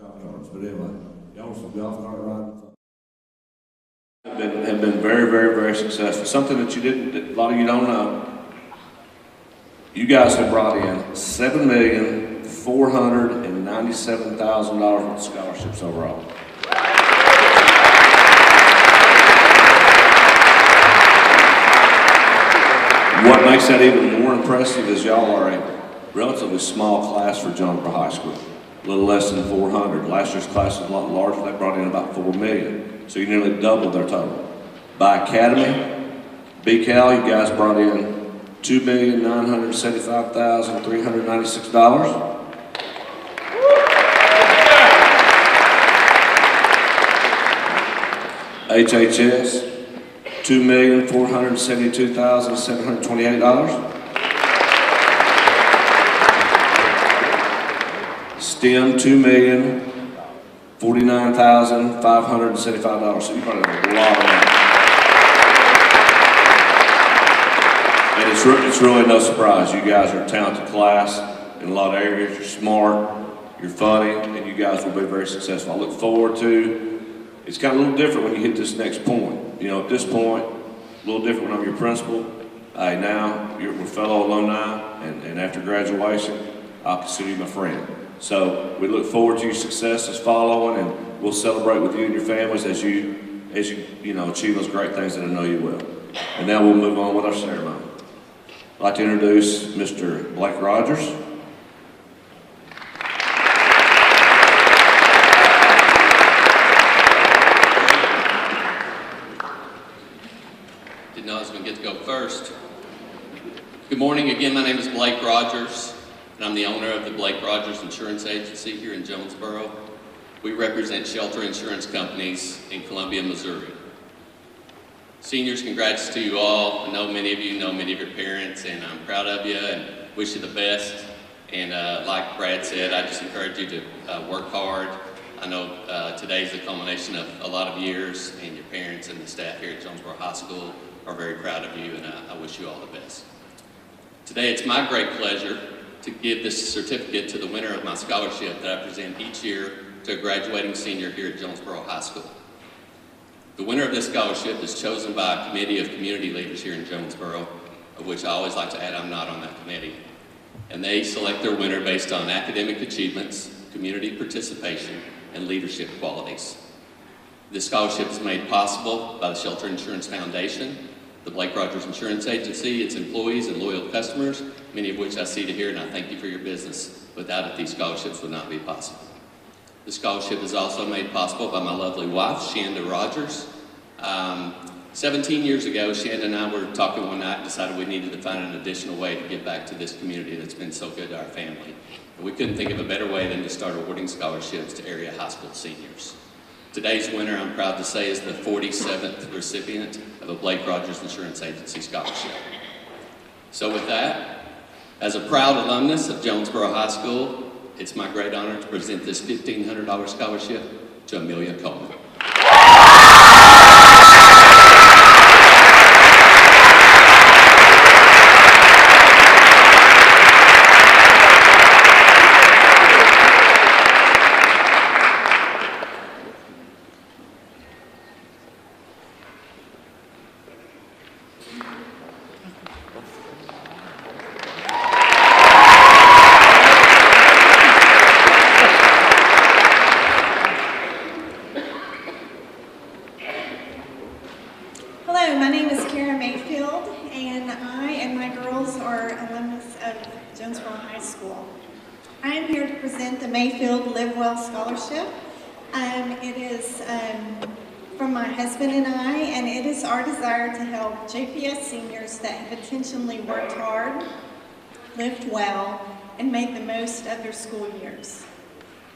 golf carts, but anyway, y'all are some golf cart riding. Have been very, very, very successful. Something that a lot of you don't know. You guys have brought in $7,497,000 worth of scholarships overall. What makes that even more impressive is y'all are a relatively small class for Jonesboro High School, a little less than 400. Last year's class was a lot larger. They brought in about 4 million, so you nearly doubled their total. By academy, BCal, you guys brought in $2,975,396. HHS, $2,472,728. STEM, $2,049,575. So you brought in a lot of money. And it's really no surprise. You guys are a talented class in a lot of areas. You're smart, you're funny, and you guys will be very successful. I look forward to. It's kind of a little different when you hit this next point. You know, at this point, a little different when I'm your principal. Now, we're fellow alumni, and after graduation, I'll consider you my friend. So we look forward to your successes following, and we'll celebrate with you and your families as you achieve those great things that I know you will. And now we'll move on with our ceremony. I'd like to introduce Mr. Blake Rogers. Didn't know I was going to get to go first. Good morning again. My name is Blake Rogers, and I'm the owner of the Blake Rogers Insurance Agency here in Jonesboro. We represent shelter insurance companies in Columbia, Missouri. Seniors, congrats to you all. I know many of you know many of your parents, and I'm proud of you and wish you the best. And like Brad said, I just encourage you to work hard. I know today's the culmination of a lot of years, and your parents and the staff here at Jonesboro High School are very proud of you, and I wish you all the best. Today, it's my great pleasure to give this certificate to the winner of my scholarship that I present each year to a graduating senior here at Jonesboro High School. The winner of this scholarship is chosen by a committee of community leaders here in Jonesboro, of which I always like to add I'm not on that committee. And they select their winner based on academic achievements, community participation, and leadership qualities. This scholarship is made possible by the Shelter Insurance Foundation, the Blake Rogers Insurance Agency, its employees and loyal customers, many of which I see to here, and I thank you for your business. Without it, these scholarships would not be possible. The scholarship is also made possible by my lovely wife, Shanda Rogers. 17 years ago, Shanda and I were talking one night and decided we needed to find an additional way to give back to this community that's been so good to our family. And we couldn't think of a better way than to start awarding scholarships to area high school seniors. Today's winner, I'm proud to say, is the 47th recipient of a Blake Rogers Insurance Agency scholarship. So with that, as a proud alumnus of Jonesboro High School, it's my great honor to present this $1,500 scholarship to Amelia Coleman. Scholarship. It is from my husband and I, and it is our desire to help JPS seniors that have intentionally worked hard, lived well, and made the most of their school years.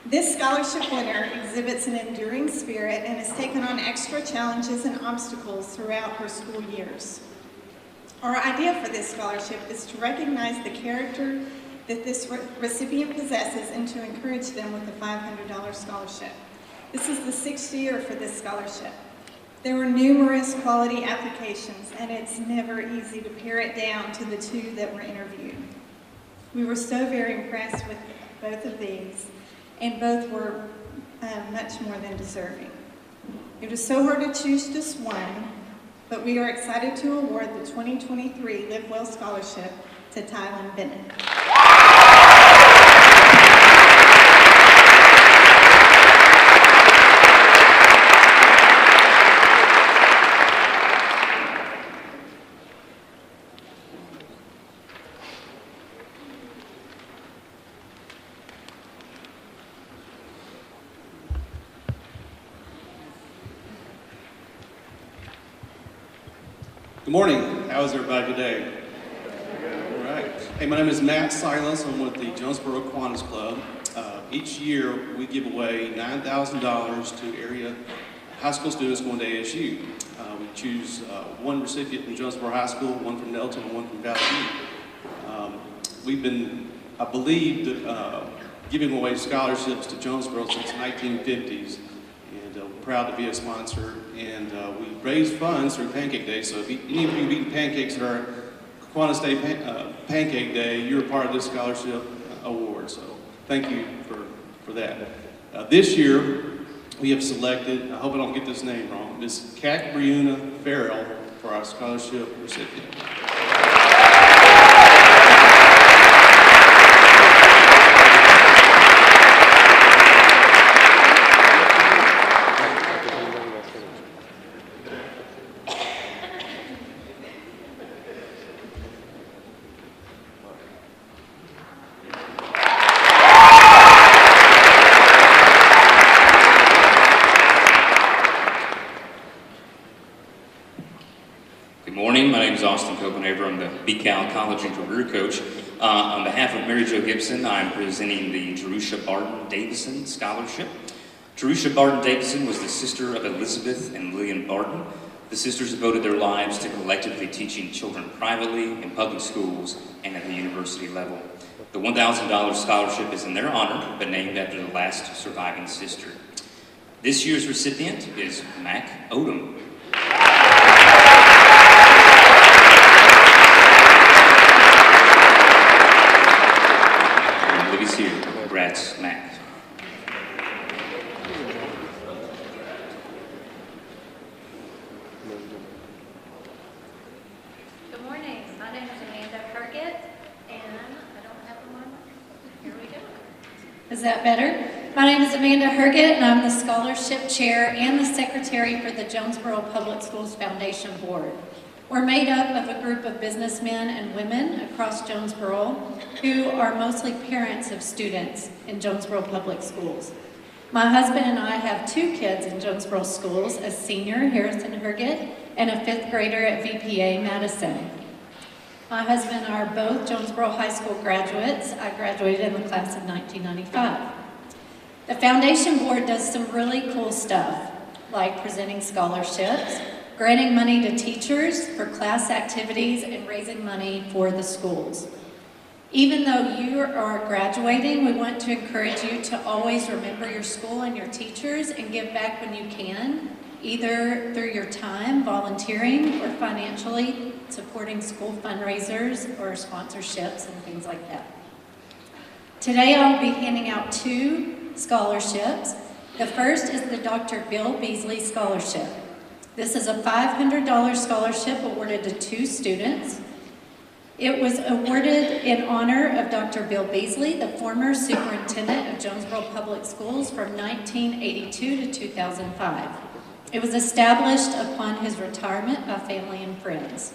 This scholarship winner exhibits an enduring spirit and has taken on extra challenges and obstacles throughout her school years. Our idea for this scholarship is to recognize the character that this recipient possesses and to encourage them with a $500 scholarship. This is the 6th year for this scholarship. There were numerous quality applications, and it's never easy to pare it down to the 2 that were interviewed. We were so very impressed with both of these, and both were much more than deserving. It was so hard to choose just one, but we are excited to award the 2023 Live Well Scholarship to Tylen Bennett. Good morning. How is everybody today? All right. Hey, my name is Matt Silas. I'm with the Jonesboro Kiwanis Club. Each year, we give away $9,000 to area high school students going to ASU. We choose one recipient from Jonesboro High School, one from Nelton, and one from Valley View. We've been, I believe, giving away scholarships to Jonesboro since the 1950s. We're proud to be a sponsor, and we raise funds through Pancake Day. So if any of you have eaten pancakes at our Kiwanis Day Pancake Day, you're a part of this scholarship award. So thank you for that. This year, we have selected, I hope I don't get this name wrong, Miss Cabriuna Farrell for our scholarship recipient. I'm the BCal College and Career Coach. On behalf of Mary Jo Gibson, I'm presenting the Jerusha Barton Davison Scholarship. Jerusha Barton Davison was the sister of Elizabeth and Lillian Barton. The sisters devoted their lives to collectively teaching children privately in public schools and at the university level. The $1,000 scholarship is in their honor, but named after the last surviving sister. This year's recipient is Mac Odom. Here. Congrats, Mac. Good morning. My name is Amanda Herget, and I don't have one. Here we go. Is that better? My name is Amanda Herget, and I'm the scholarship chair and the secretary for the Jonesboro Public Schools Foundation Board. We're made up of a group of businessmen and women across Jonesboro who are mostly parents of students in Jonesboro Public Schools. My husband and I have 2 kids in Jonesboro schools, a senior, Harrison Herget, and a 5th grader at VPA Madison. My husband and I are both Jonesboro High School graduates. I graduated in the class of 1995. The Foundation Board does some really cool stuff, like presenting scholarships, granting money to teachers for class activities, and raising money for the schools. Even though you are graduating, we want to encourage you to always remember your school and your teachers and give back when you can, either through your time, volunteering, or financially supporting school fundraisers or sponsorships and things like that. Today I'll be handing out 2 scholarships. The first is the Dr. Bill Beasley Scholarship. This is a $500 scholarship awarded to 2 students. It was awarded in honor of Dr. Bill Beasley, the former superintendent of Jonesboro Public Schools from 1982 to 2005. It was established upon his retirement by family and friends.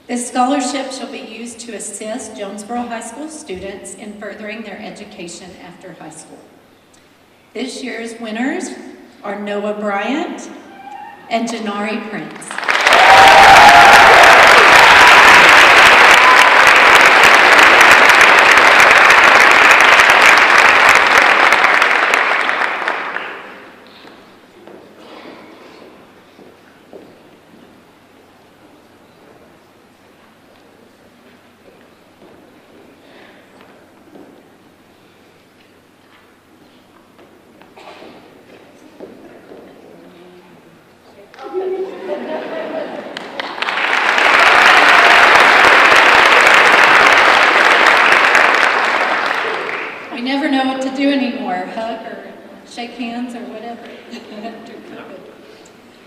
This scholarship shall be used to assist Jonesboro High School students in furthering their education after high school. This year's winners are Noah Bryant and Janari Prince. shake hands or whatever.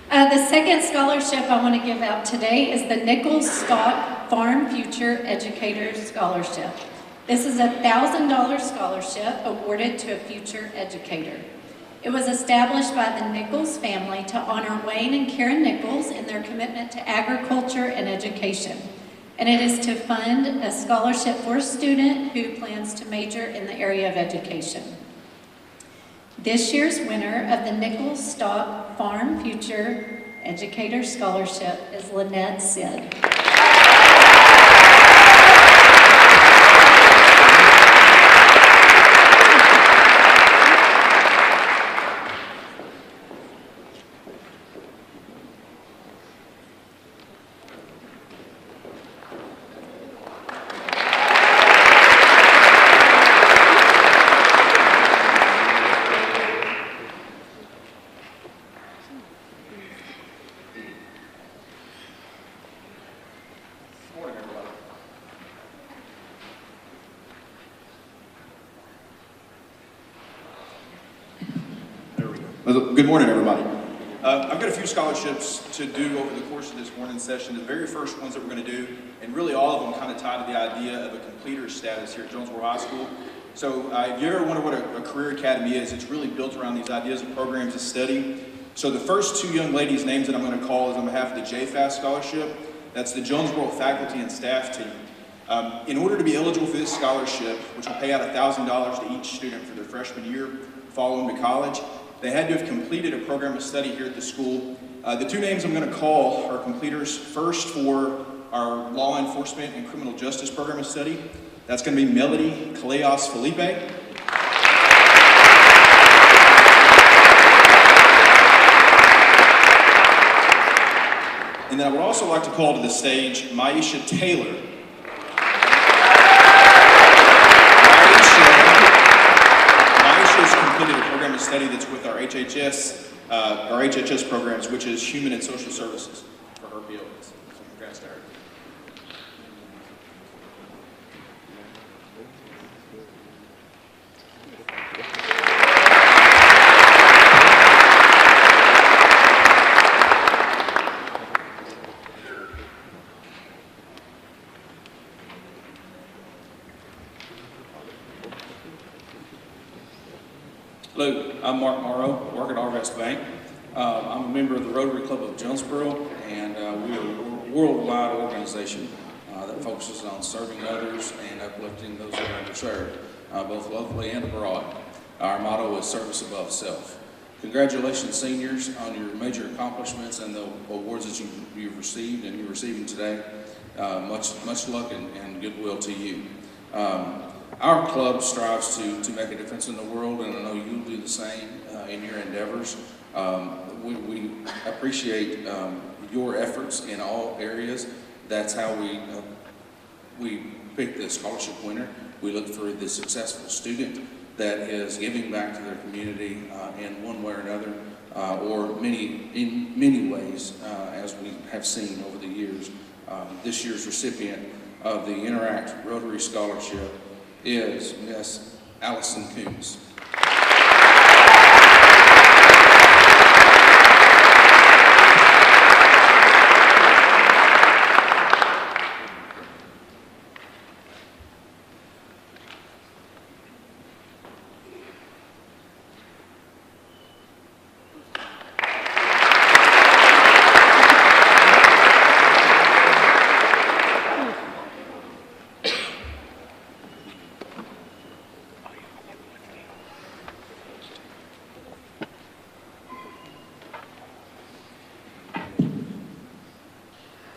The second scholarship I want to give out today is the Nichols Stock Farm Future Educator Scholarship. This is a $1,000 scholarship awarded to a future educator. It was established by the Nichols family to honor Wayne and Karen Nichols in their commitment to agriculture and education. And it is to fund a scholarship for a student who plans to major in the area of education. This year's winner of the Nichols Stock Farm Future Educator Scholarship is Lynette Sid. Good morning, everybody. I've got a few scholarships to do over the course of this morning session. The very first ones that we're going to do, and really all of them kind of tie to the idea of a completer status here at Jonesboro High School. So if you ever wonder what a career academy is, it's really built around these ideas and programs of study. So the first two young ladies' names that I'm going to call is on behalf of the JHS Scholarship. That's the Jonesboro Faculty and Staff Team. In order to be eligible for this scholarship, which will pay out $1,000 to each student for their freshman year following to college, they had to have completed a program of study here at the school. The two names I'm going to call are completers. First, for our law enforcement and criminal justice program of study, that's going to be Melody Callejas Felipe. And then I would also like to call to the stage Maisha Taylor. Completed a program of study that's with our HHS programs, which is Human and Social Services for her BOS. So congrats to her. Hello, I'm Mark Morrow, work at RVest Bank. I'm a member of the Rotary Club of Jonesboro, and we are a worldwide organization that focuses on serving others and uplifting those that are underserved, both locally and abroad. Our motto is service above self. Congratulations, seniors, on your major accomplishments and the awards that you've received and you're receiving today. Much luck and goodwill to you. Our club strives to make a difference in the world, and I know you'll do the same in your endeavors. We appreciate your efforts in all areas. That's how we pick the scholarship winner. We look for the successful student that is giving back to their community in one way or another, or in many ways, as we have seen over the years. This year's recipient of the Interact Rotary Scholarship is Miss Allison Coombs.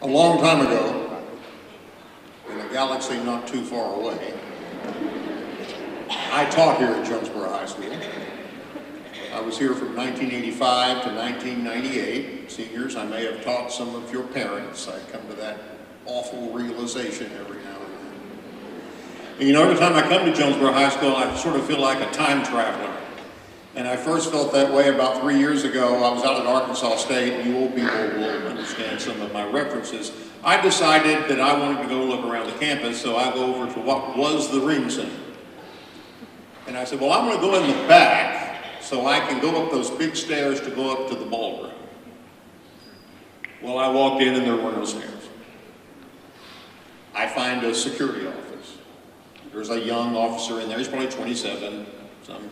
A long time ago, in a galaxy not too far away, I taught here at Jonesboro High School. I was here from 1985 to 1998. Seniors, I may have taught some of your parents. I come to that awful realization every now and then. And you know, every time I come to Jonesboro High School, I sort of feel like a time traveler. And I first felt that way about 3 years ago. I was out at Arkansas State, and you old people will understand some of my references. I decided that I wanted to go look around the campus, so I go over to what was the Ring Center. And I said, well, I'm going to go in the back so I can go up those big stairs to go up to the ballroom. Well, I walked in and there were no stairs. I find a security office. There's a young officer in there, he's probably 27, some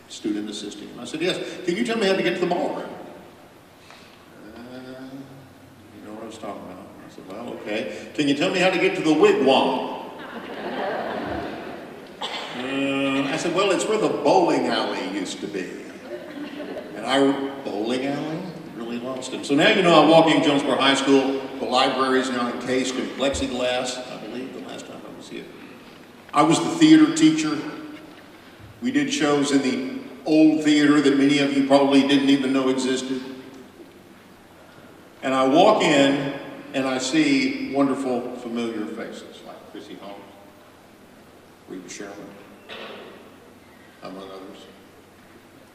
student assisting him. I said, yes, can you tell me how to get to the ballroom? You know what I was talking about. I said, well, okay. Can you tell me how to get to the wigwam? I said, well, it's where the bowling alley used to be. And bowling alley? Really lost him. So now you know I walk in Jonesboro High School, the library is now encased in plexiglass, I believe, the last time I was here. I was the theater teacher. We did shows in the old theater that many of you probably didn't even know existed. And I walk in and I see wonderful, familiar faces like Chrissy Holmes, Reba Sherman, among others.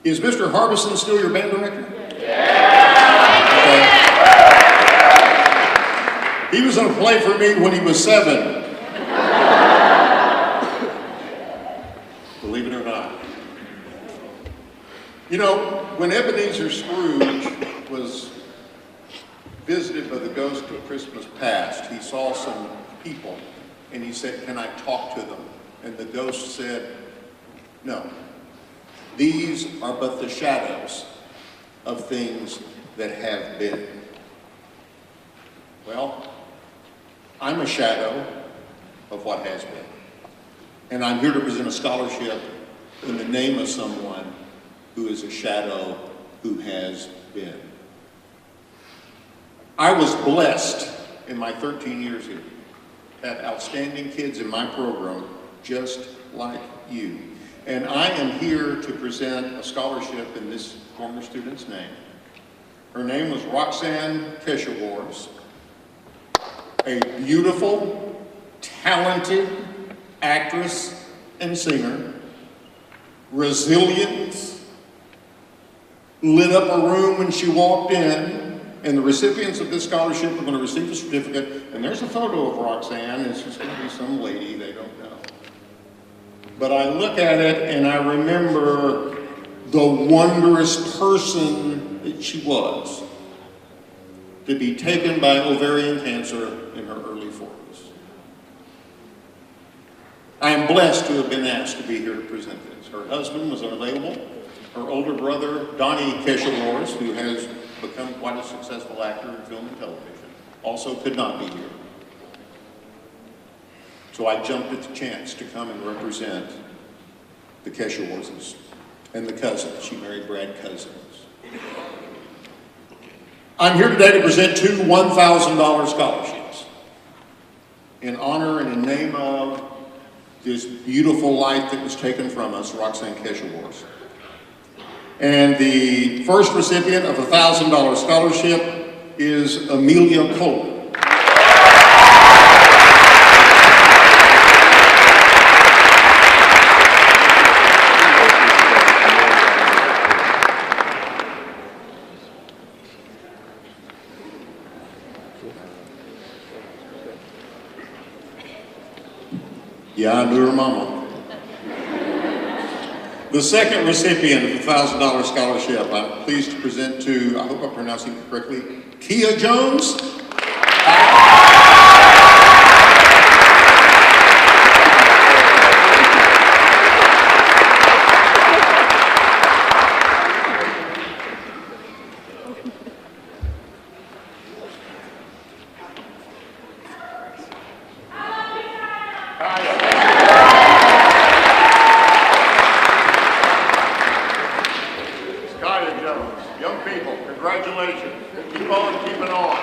Is Mr. Harbison still your band director? Okay. He was going to play for me when he was 7. Believe it or not. You know, when Ebenezer Scrooge was visited by the ghost of Christmas past, he saw some people and he said, can I talk to them? And the ghost said, no. These are but the shadows of things that have been. Well, I'm a shadow of what has been. And I'm here to present a scholarship in the name of someone who is a shadow who has been. I was blessed in my 13 years here to have outstanding kids in my program just like you. And I am here to present a scholarship in this former student's name. Her name was Roxanne Keshawars, a beautiful, talented actress and singer, resilient, lit up a room when she walked in, and the recipients of this scholarship are going to receive a certificate, and there's a photo of Roxanne, it's just going to be some lady they don't know. But I look at it and I remember the wondrous person that she was, to be taken by ovarian cancer in her early 40s. I am blessed to have been asked to be here to present this. Her husband was unavailable. Her older brother, Donnie Keshawars, who has become quite a successful actor in film and television, also could not be here. So I jumped at the chance to come and represent the Keshawarses and the cousins. She married Brad Cousins. I'm here today to present 2 $1,000 scholarships in honor and in name of this beautiful life that was taken from us, Roxanne Keshawars. And the first recipient of a $1,000 scholarship is Amelia Cole. Yeah, I knew her mama. The second recipient of the $1,000 scholarship, I'm pleased to present to, I hope I'm pronouncing it correctly, Kia Jones. Young people, congratulations. Keep on keeping on.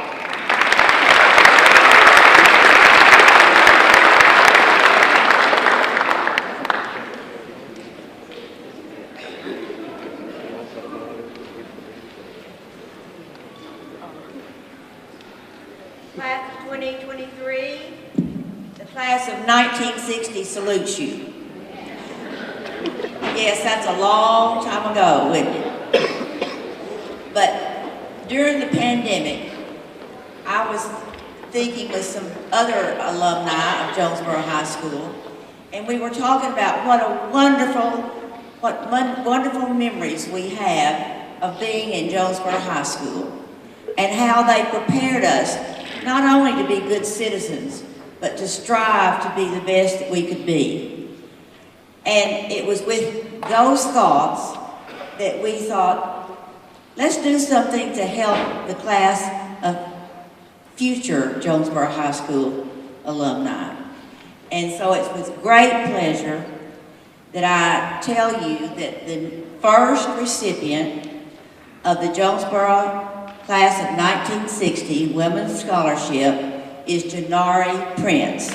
Class of 2023, the class of 1960 salutes you. Yes, that's a long time ago, isn't it? But during the pandemic, I was thinking with some other alumni of Jonesboro High School, and we were talking about what a wonderful what wonderful memories we have of being in Jonesboro High School and how they prepared us not only to be good citizens, but to strive to be the best that we could be. And it was with those thoughts that we thought, let's do something to help the class of future Jonesboro High School alumni. And so it's with great pleasure that I tell you that the first recipient of the Jonesboro Class of 1960 Women's Scholarship is Janari Prince.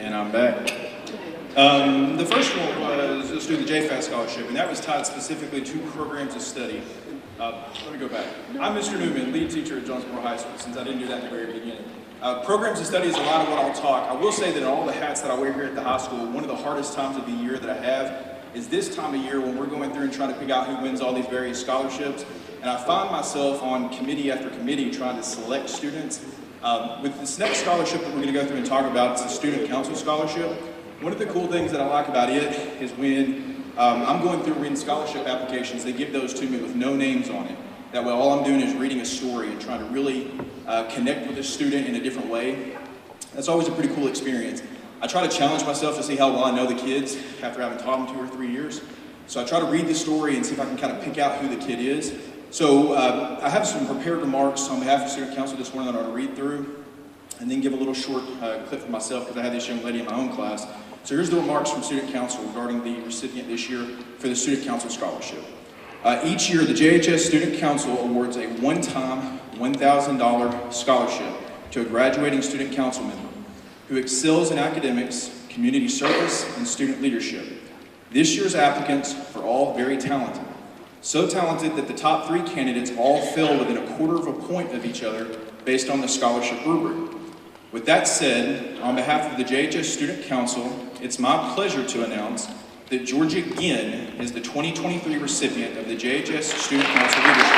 And I'm back. The first one was, let's do the JHS scholarship, and that was tied specifically to programs of study. Let me go back. I'm Mr. Newman, lead teacher at Jonesboro High School, since I didn't do that at the very beginning. Programs of study is a lot of what I'll talk. I will say that in all the hats that I wear here at the high school, one of the hardest times of the year that I have is this time of year when we're going through and trying to pick out who wins all these various scholarships. And I find myself on committee after committee trying to select students. With this next scholarship that we're going to go through and talk about, it's a student council scholarship. One of the cool things that I like about it is when I'm going through reading scholarship applications, they give those to me with no names on it. That way all I'm doing is reading a story and trying to really connect with a student in a different way. That's always a pretty cool experience. I try to challenge myself to see how well I know the kids after having taught them 2 or 3 years. So I try to read the story and see if I can kind of pick out who the kid is. So I have some prepared remarks on behalf of Student Council this morning that I want to read through and then give a little short clip for myself because I had this young lady in my own class. So here's the remarks from Student Council regarding the recipient this year for the Student Council Scholarship. Each year, the JHS Student Council awards a one-time $1,000 scholarship to a graduating student council member who excels in academics, community service, and student leadership. This year's applicants are all very talented. So talented that the top 3 candidates all fell within 1/4 point of each other based on the scholarship rubric. With that said, on behalf of the JHS Student Council, it's my pleasure to announce that Georgia Ginn is the 2023 recipient of the JHS Student Council Leadership.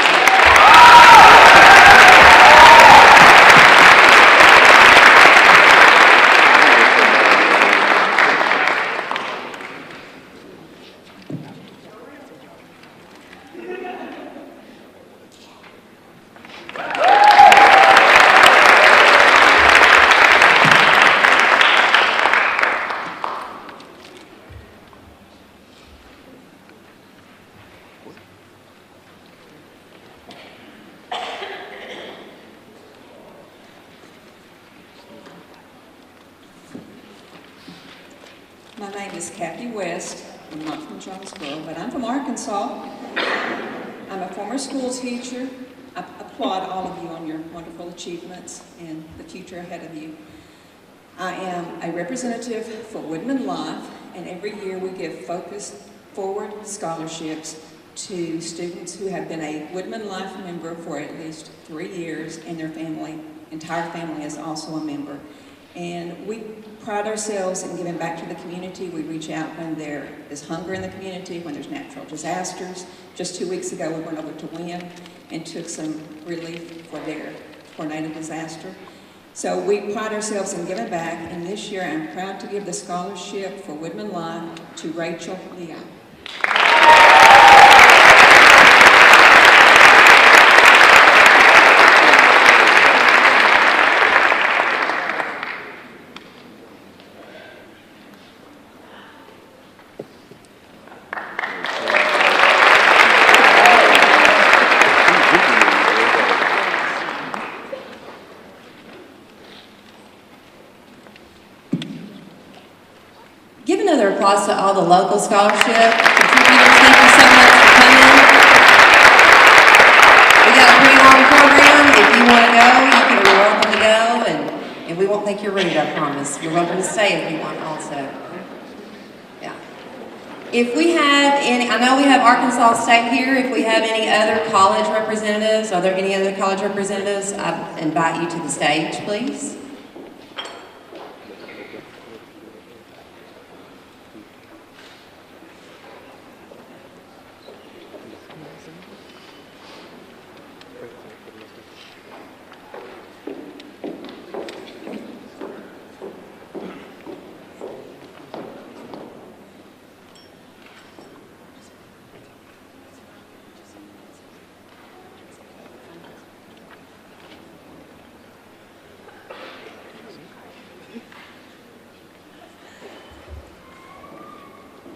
My name is Kathy West. I'm not from Jonesboro, but I'm from Arkansas. I'm a former school teacher. I applaud all of you on your wonderful achievements and the future ahead of you. I am a representative for Woodman Life, and every year we give focused forward scholarships to students who have been a Woodman Life member for at least 3 years, and their entire family is also a member. And we pride ourselves in giving back to the community. We reach out when there is hunger in the community, when there's natural disasters. Just 2 weeks ago, we went over to Wynn and took some relief for their tornado disaster. So we pride ourselves in giving back, and this year I'm proud to give the scholarship for Woodman Life to Rachel Leon. Another applause to all the local scholarship contributors. Thank you so much for coming. We got a pretty long program. If you want to go, you're welcome to go, and we won't think you're rude, I promise. You're welcome to stay if you want also. Yeah. If we have any, I know we have Arkansas State here. If we have any other college representatives, are there any other college representatives? I invite you to the stage, please.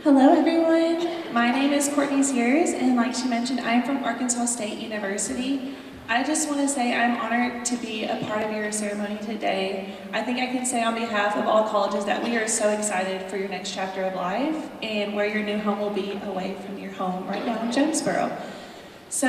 Hello everyone, my name is Courtney Sears, and like she mentioned, I'm from Arkansas State University. I just want to say I'm honored to be a part of your ceremony today. I think I can say on behalf of all colleges that we are so excited for your next chapter of life and where your new home will be away from your home right now in Jonesboro. So,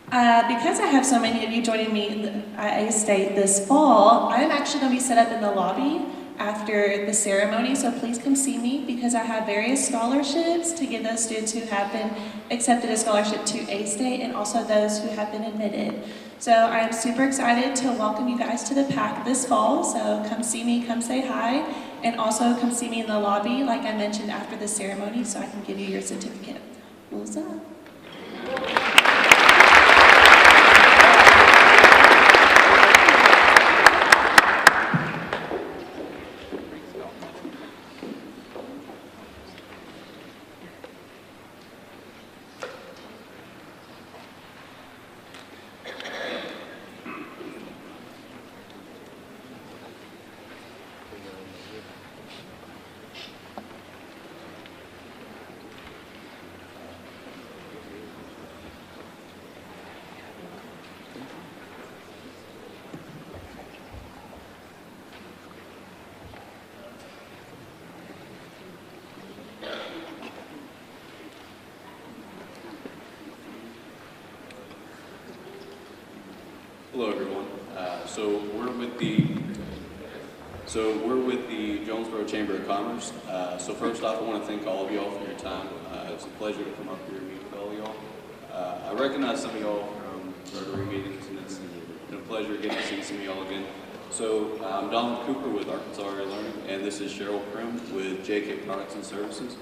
because I have so many of you joining me at IA State this fall, I'm actually going to be set up in the lobby after the ceremony, so please come see me because I have various scholarships to give those students who have been accepted a scholarship to A-State and also those who have been admitted. So I am super excited to welcome you guys to the PAC this fall, so come see me, come say hi, and also come see me in the lobby like I mentioned after the ceremony so I can give you your certificate. What's up? Hello, everyone. So we're with the Jonesboro Chamber of Commerce. So first off, I want to thank all of y'all for your time. It's a pleasure to come up here and meet with all of y'all. I recognize some of y'all from Rotary meetings, and it's been a pleasure getting to see some of y'all again. So I'm Donald Cooper with Arkansas Area Learning, and this is Cheryl Prim with JK Products and Services.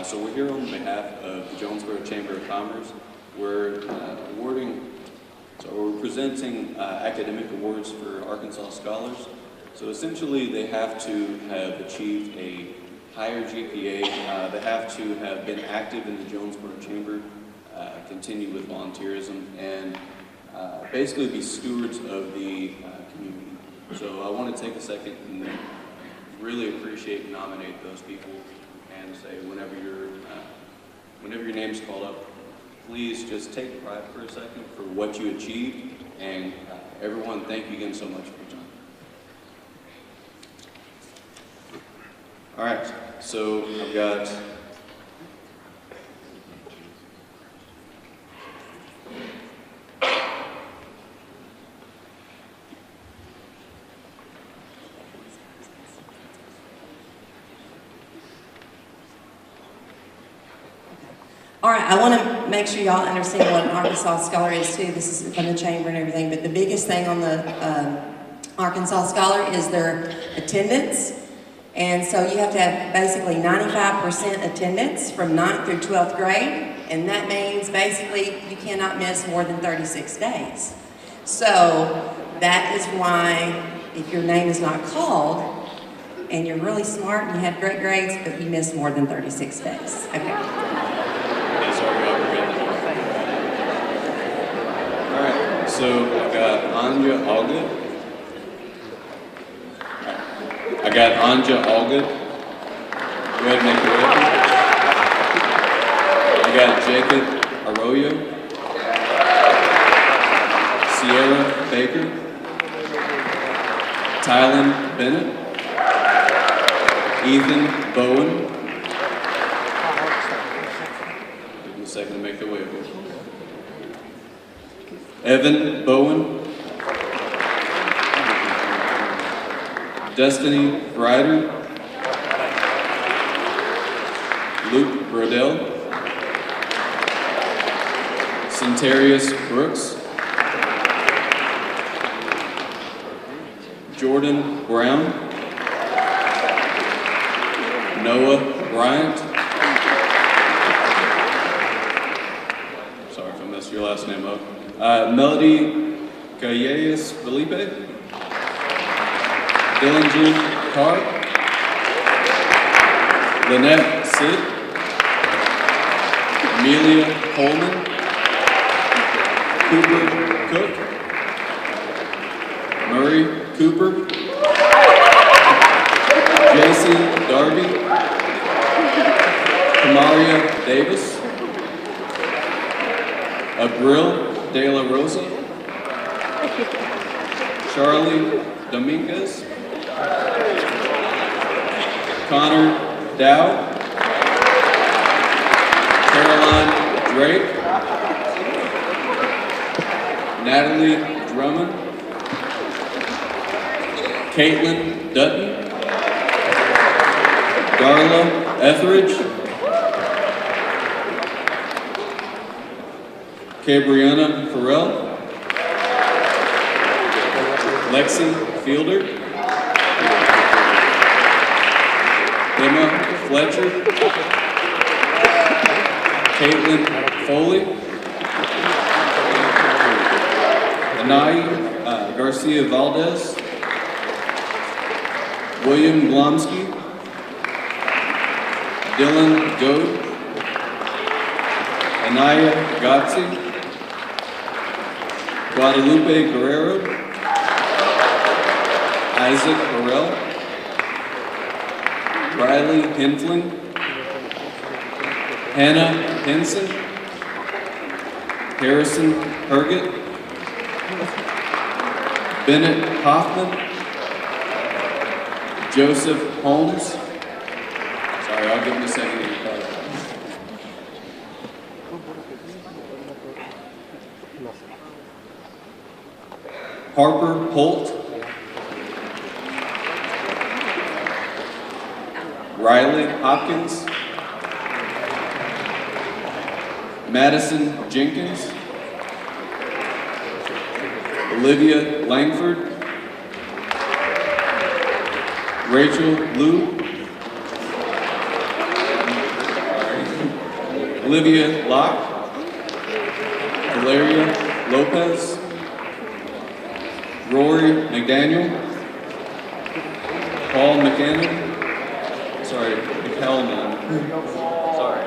So we're here on behalf of the Jonesboro Chamber of Commerce. We're we're presenting academic awards for Arkansas scholars. So essentially, they have to have achieved a higher GPA. They have to have been active in the Jonesboro Chamber, continue with volunteerism, and basically be stewards of the community. So I want to take a second and really appreciate and nominate those people, and say whenever your name's called up, please just take pride for a second for what you achieved, and everyone, thank you again so much for your time. All right, so I've got All right, I want to make sure y'all understand what an Arkansas Scholar is too. This is from the chamber and everything, but the biggest thing on the Arkansas Scholar is their attendance. And so you have to have basically 95% attendance from 9th through 12th grade, and that means basically you cannot miss more than 36 days. So that is why if your name is not called, and you're really smart and you had great grades, but you missed more than 36 days. Okay. All right, so I've got Anja Allgood. I got Anja Allgood. Go ahead and make it open. I got Jacob Arroyo. Sierra Baker. Tylen Bennett. Ethan Bowen. Give them a second to make their way over. Evan Bowen. Destiny Ryder. Luke Brodell. Centarius Brooks. Jordan Brown. Noah Bryant. Sorry if I messed your last name up. Melody Calles Felipe. Dillinger Carr. Lynette Sid. Amelia Coleman. Cooper Cook. Murray Cooper. JC Darby. Kamaria Davis. Abril De La Rosa. Charlie Dominguez. Connor Dow. Caroline Drake. Natalie Drummond. Caitlin Dutton. Darla Etheridge. Cabriana Farrell. Lexi Fielder. Emma Fletcher. Caitlin Foley. Anai Garcia Valdez. William Glomsky. Dylan Goad. Anaya Gotzi. Guadalupe Guerrero. Isaac Burrell. Riley Hinfling. Hannah Henson. Harrison Herget. Bennett Hoffman. Joseph Holmes. Sorry, I'll give him a second to get caught up. Harper Holt. Riley Hopkins. Madison Jenkins. Olivia Langford. Rachel Liu. Olivia Locke. Valeria Lopez. Rory McDaniel. Paul McCannon. Sorry, McHellman. Sorry, sorry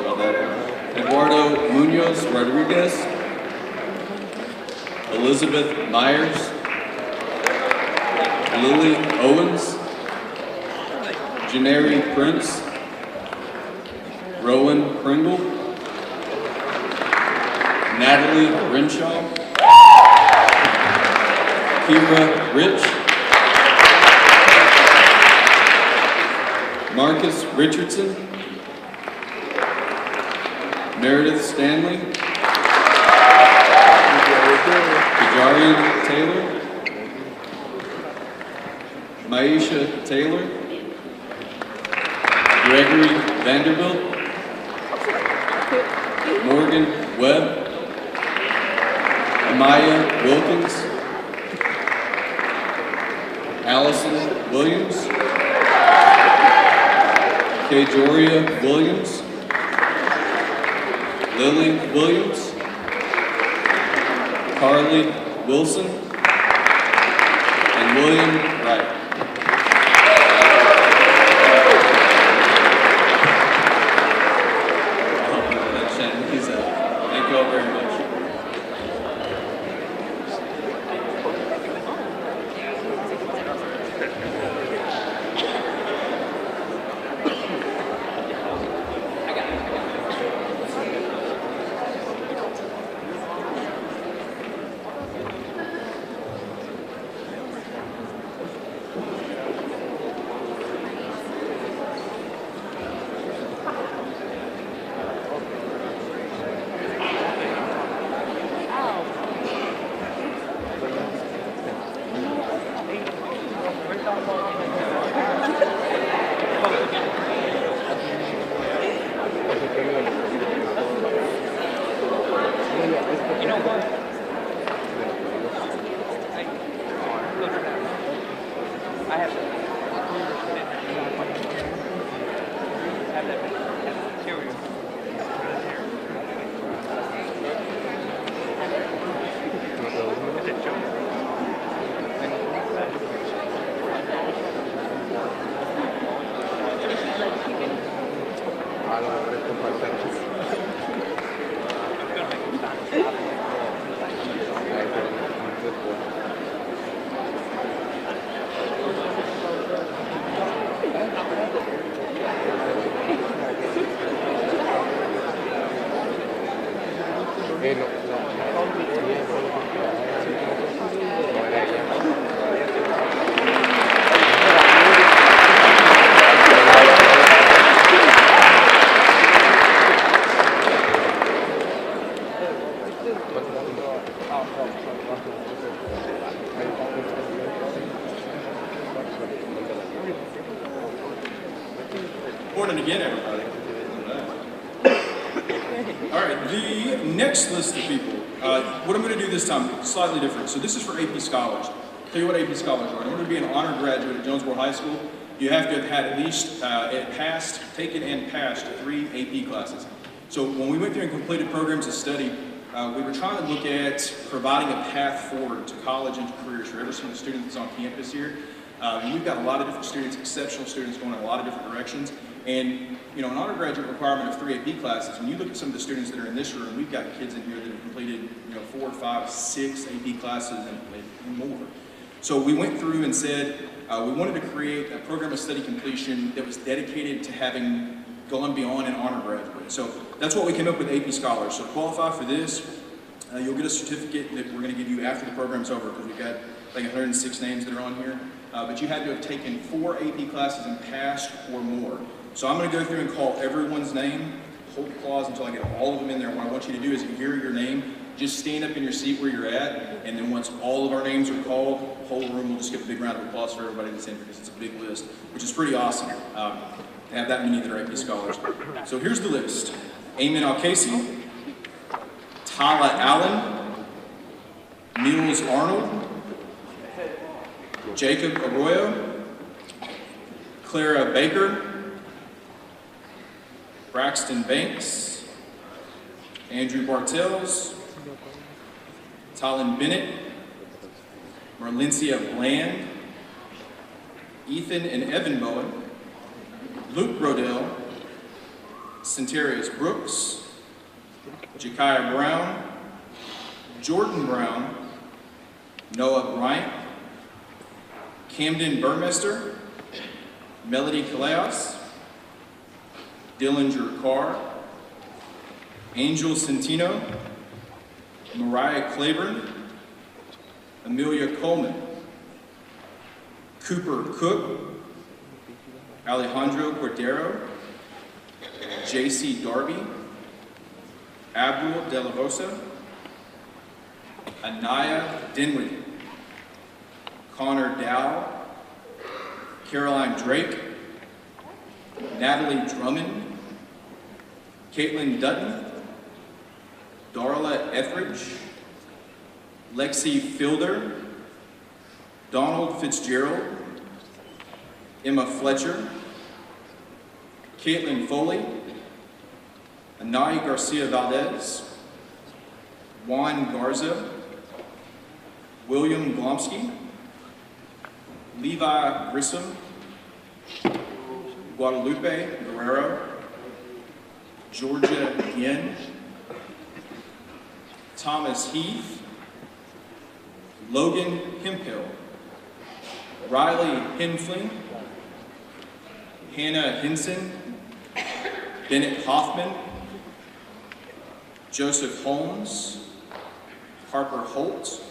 about that. Eduardo Munoz Rodriguez. Elizabeth Myers. Lily Owens. Janeri Prince. Rowan Pringle. Natalie Renshaw. Kira Rich. Marcus Richardson. Meredith Stanley. Kajarian Taylor. Maisha Taylor. Gregory Vanderbilt. Morgan Webb. Amaya Wilkins. Allison Williams. Kajoria Williams. Lily Williams. Carly Wilson. And William Wright. Thank you all very much. Morning again, everybody. All right, the next list of people, what I'm going to do this time is slightly different. So this is for AP Scholars. I'll tell you what AP Scholars are. In order to be an honor graduate at Jonesboro High School, you have to have had at least taken and passed 3 AP classes. So when we went through and completed programs of study, we were trying to look at providing a path forward to college and to careers for every single student that's on campus here. And we've got a lot of different students, exceptional students going in a lot of different directions. And, you know, an undergraduate requirement of 3 AP classes, when you look at some of the students that are in this room, we've got kids in here that have completed, 4, 5, 6 AP classes and more. So we went through and said we wanted to create a program of study completion that was dedicated to having gone beyond an honor graduate. So that's what we came up with, AP Scholars. So to qualify for this, you'll get a certificate that we're going to give you after the program's over, because we've got like 106 names that are on here. But you had to have taken 4 AP classes and passed or more. So I'm going to go through and call everyone's name. Hold applause until I get all of them in there. What I want you to do is, if you hear your name, just stand up in your seat where you're at, and then once all of our names are called, the whole room will just give a big round of applause for everybody that's in, because it's a big list, which is pretty awesome to have that many that are AP Scholars. So here's the list. Eamon Alcasey, Tala Allen, Niels Arnold, Jacob Arroyo, Clara Baker, Braxton Banks, Andrew Bartels, Talon Bennett, Marlencia Bland, Ethan and Evan Bowen, Luke Brodell, Centarius Brooks, Jekiah Brown, Jordan Brown, Noah Bryant, Camden Burmester, Melody Kaleos, Dillinger Carr, Angel Centino, Mariah Claiborne, Amelia Coleman, Cooper Cook, Alejandro Cordero, J.C. Darby, Abdul De La Vosa, Anaya Dinwiddie, Connor Dow, Caroline Drake, Natalie Drummond, Caitlin Dutton, Darla Etheridge, Lexi Fielder, Donald Fitzgerald, Emma Fletcher, Caitlin Foley, Anai Garcia Valdez, Juan Garza, William Glomsky, Levi Grissom, Guadalupe Guerrero, Georgia Yen, Thomas Heath, Logan Hemphill, Riley Henfling, Hannah Hinson, Bennett Hoffman, Joseph Holmes, Harper Holt,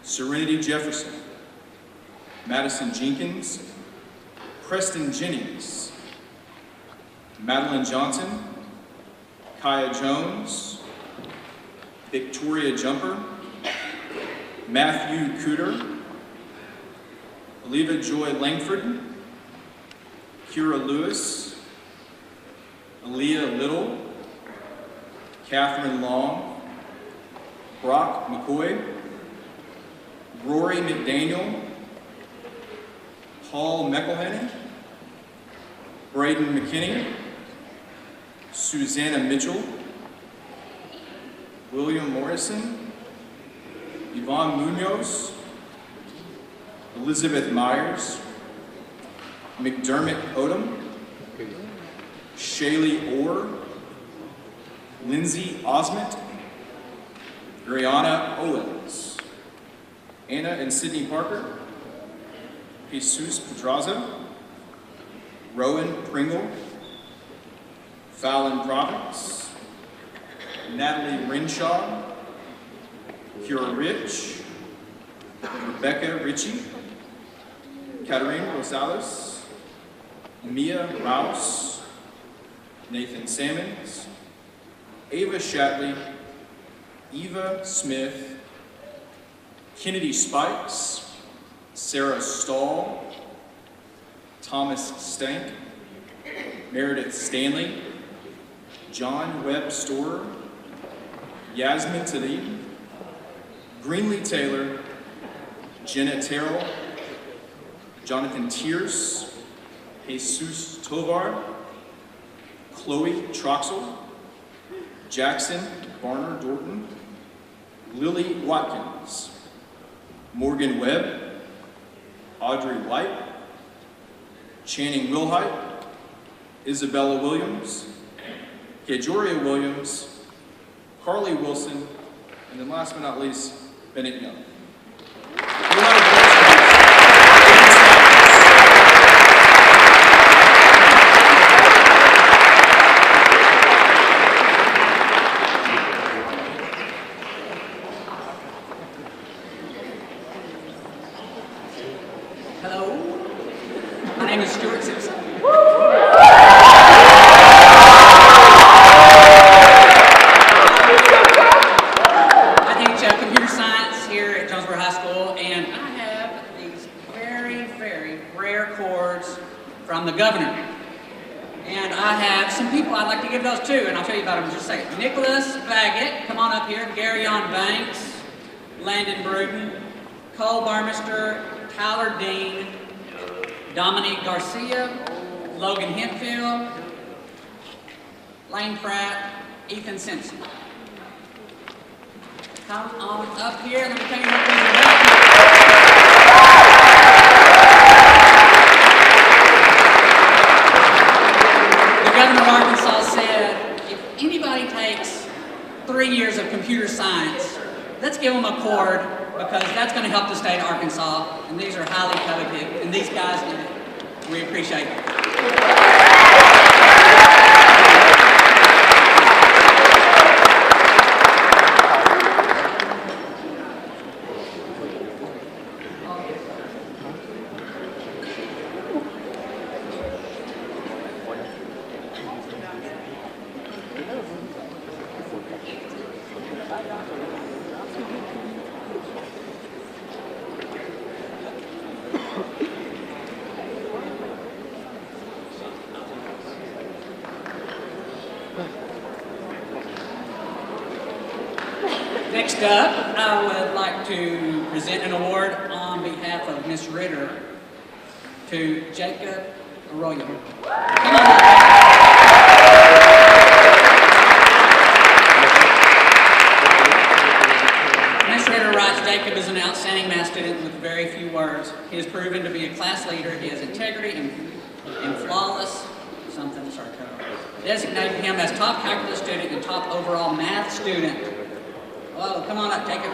Serenity Jefferson, Madison Jenkins, Preston Jennings, Madeline Johnson, Kaya Jones, Victoria Jumper, Matthew Cooter, Oliva Joy Langford, Kira Lewis, Aaliyah Little, Catherine Long, Brock McCoy, Rory McDaniel, Paul McElhenney, Braden McKinney, Susanna Mitchell, William Morrison, Yvonne Munoz, Elizabeth Myers, McDermott Odom, Shaylee Orr, Lindsay Osment, Brianna Owens, Anna and Sydney Parker, Jesus Pedraza, Rowan Pringle, Fallon Province, Natalie Renshaw, Kira Rich, Rebecca Ritchie, Katarina Rosales, Mia Rouse, Nathan Sammons, Ava Shatley, Eva Smith, Kennedy Spikes, Sarah Stahl, Thomas Stank, Meredith Stanley, John Webb Storer, Yasmin Talib, Greenlee Taylor, Jenna Terrell, Jonathan Tierce, Jesus Tovar, Chloe Troxel, Jackson Barner Dorton, Lily Watkins, Morgan Webb, Audrey White, Channing Wilhite, Isabella Williams, Kejoria Williams, Carly Wilson, and then last but not least, Bennett Young. Garcia, Logan Hempfield, Lane Pratt, Ethan Simpson. Come on up here, let me tell you what these are. The governor of Arkansas said, if anybody takes 3 years of computer science, let's give them a cord because that's going to help the state of Arkansas, and these are highly coveted, and these guys did it. We appreciate it. Next up, I would like to present an award on behalf of Ms. Ritter to Jacob Arroyo. Come on up. Ms. Ritter writes, Jacob is an outstanding math student with very few words. He has proven to be a class leader. He has integrity and flawless something, sorry, designated him as top calculus student and top overall math student. Whoa, come on up, Jacob.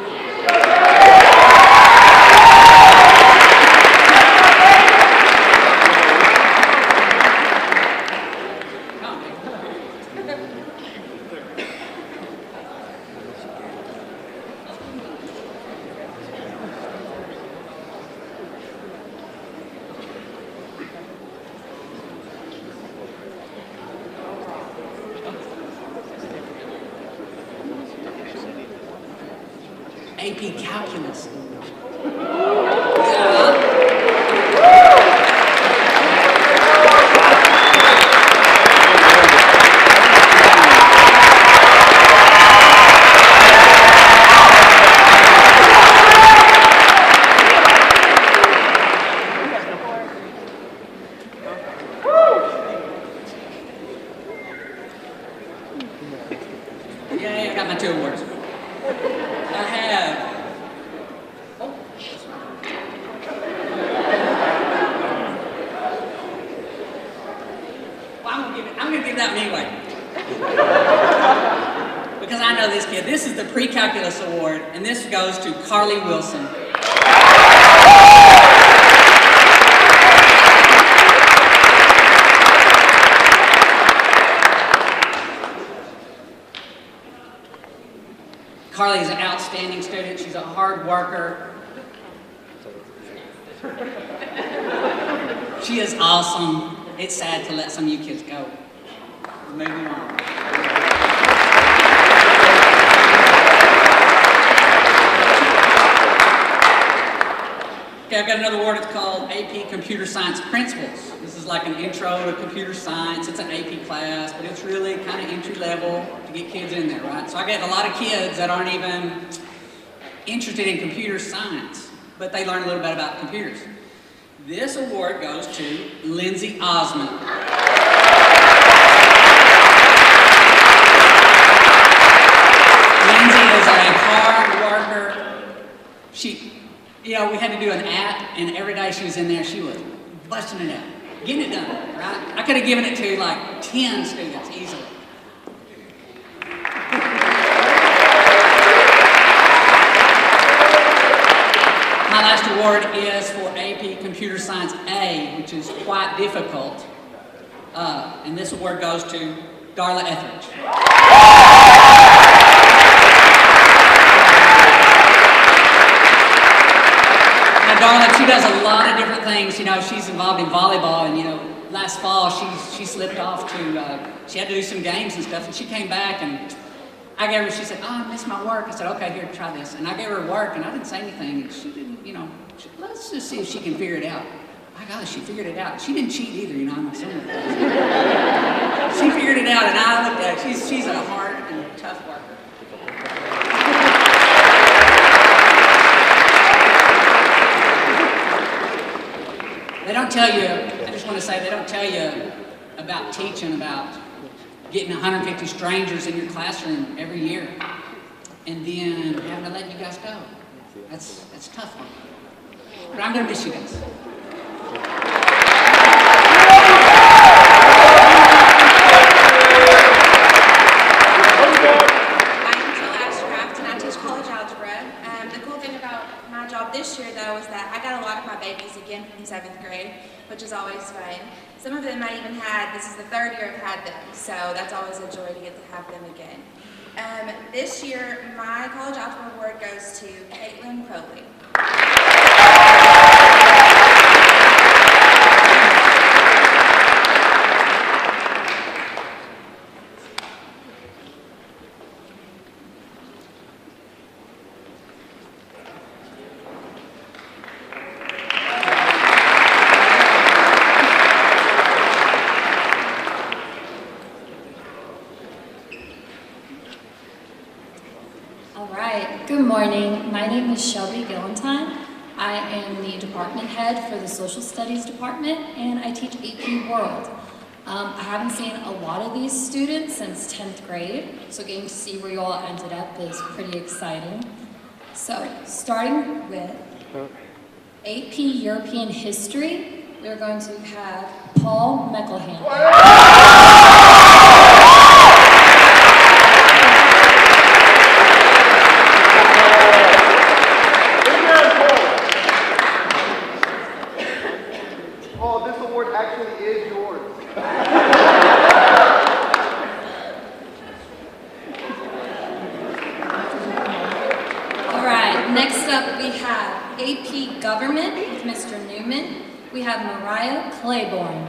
AP Calculus. Yeah, I got my 2 awards. I have I'm going to give that one anyway. Because I know this kid. This is the Pre-Calculus Award, and this goes to Carly Wilson. Carly is an outstanding student. She's a hard worker. She is awesome. It's sad to let some of you kids go. Moving on. Okay, I've got another award. It's called AP Computer Science Principles. This is like an intro to computer science. It's an AP class, but it's really kind of entry level to get kids in there, right? So I get a lot of kids that aren't even interested in computer science, but they learn a little bit about computers. This award goes to Lindsay Osmond. Lindsay is a hard worker. We had to do an app, and every day she was in there, she was busting it out, getting it done, right? I could have given it to like 10 students easily. My last award is for AP Computer Science A, which is quite difficult. And this award goes to Darla Etheridge. Now, Darla, she does a lot of different things. She's involved in volleyball, and last fall she slipped off to, she had to do some games and stuff, and she came back and I gave her, she said, "Oh, I missed my work." I said, "Okay, here, try this." And I gave her work, and I didn't say anything, and she didn't, let's just see if she can figure it out. My gosh, she figured it out. She didn't cheat either, I know some of them. She figured it out, and I looked at her. She's a hard and tough worker. They don't tell you, I just want to say, they don't tell you about teaching, about getting 150 strangers in your classroom every year, and then having to let you guys go. That's a tough one. But I'm going to miss you guys. The cool thing about my job this year, though, is that I got a lot of my babies again from 7th grade, which is always fun. Some of them I even had, this is the 3rd year I've had them, so that's always a joy to get to have them again. This year, my College Algebra Award goes to Caitlin Crowley. Good morning. My name is Shelby Gillentine. I am the department head for the Social Studies Department, and I teach AP World. I haven't seen a lot of these students since 10th grade, so getting to see where you all ended up is pretty exciting. So, starting with AP European History, we're going to have Paul Meckelham. Next up, we have AP Government with Mr. Newman. We have Mariah Claiborne.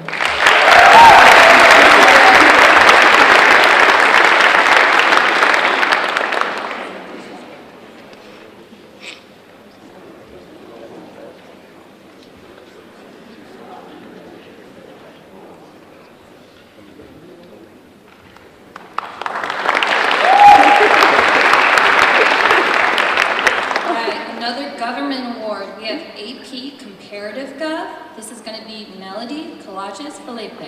Government Award, we have AP Comparative Gov. This is going to be Melody Collages Felipe.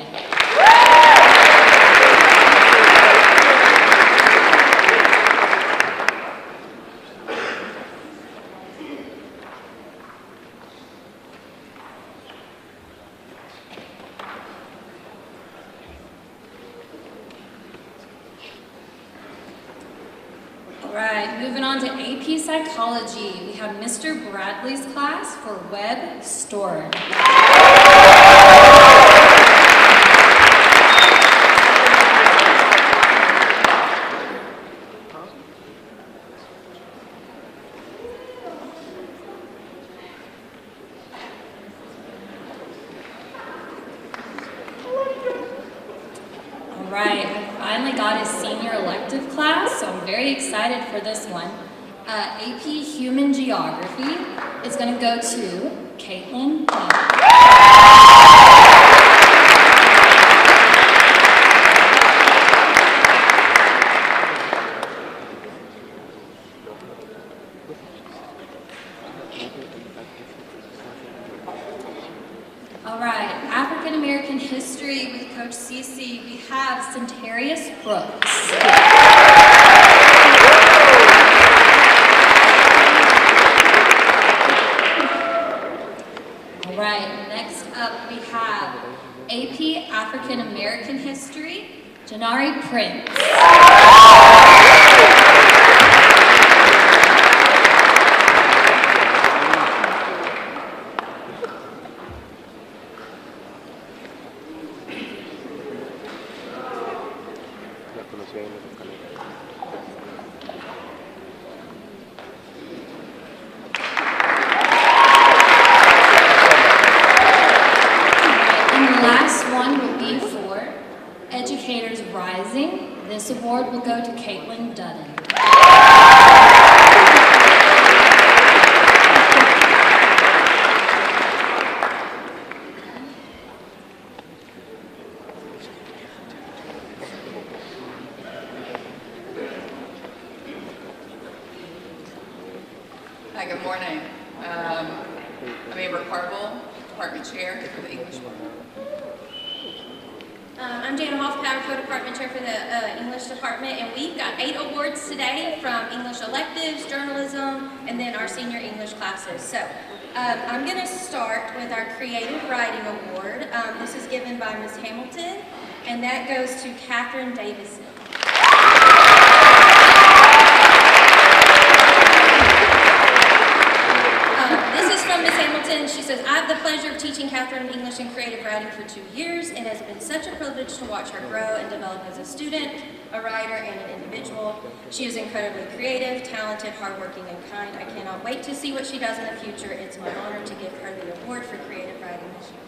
Alright, moving on to AP Psychology. We have Mr. Bradley's class for Web Storage. Alright, I finally got his senior elective class, so I'm very excited for this one. AP Human Geography is going to go to Caitlin. All right, African American History with Coach Cece, we have Centarius Brooks. All right, next up we have AP African American History, Janari Prince. Educators Rising. This award will go to Caitlin Dudden. Hi, good morning. I'm Amber Carville, Department Chair for the English Department. I'm Jana Hoffpower, Co-Department Chair for the English Department, and we've got 8 awards today from English electives, journalism, and then our senior English classes. So I'm going to start with our Creative Writing Award. This is given by Ms. Hamilton, and that goes to Catherine Davison. She says, I have the pleasure of teaching Catherine English and creative writing for 2 years. It has been such a privilege to watch her grow and develop as a student, a writer, and an individual. She is incredibly creative, talented, hardworking, and kind. I cannot wait to see what she does in the future. It's my honor to give her the award for creative writing this year.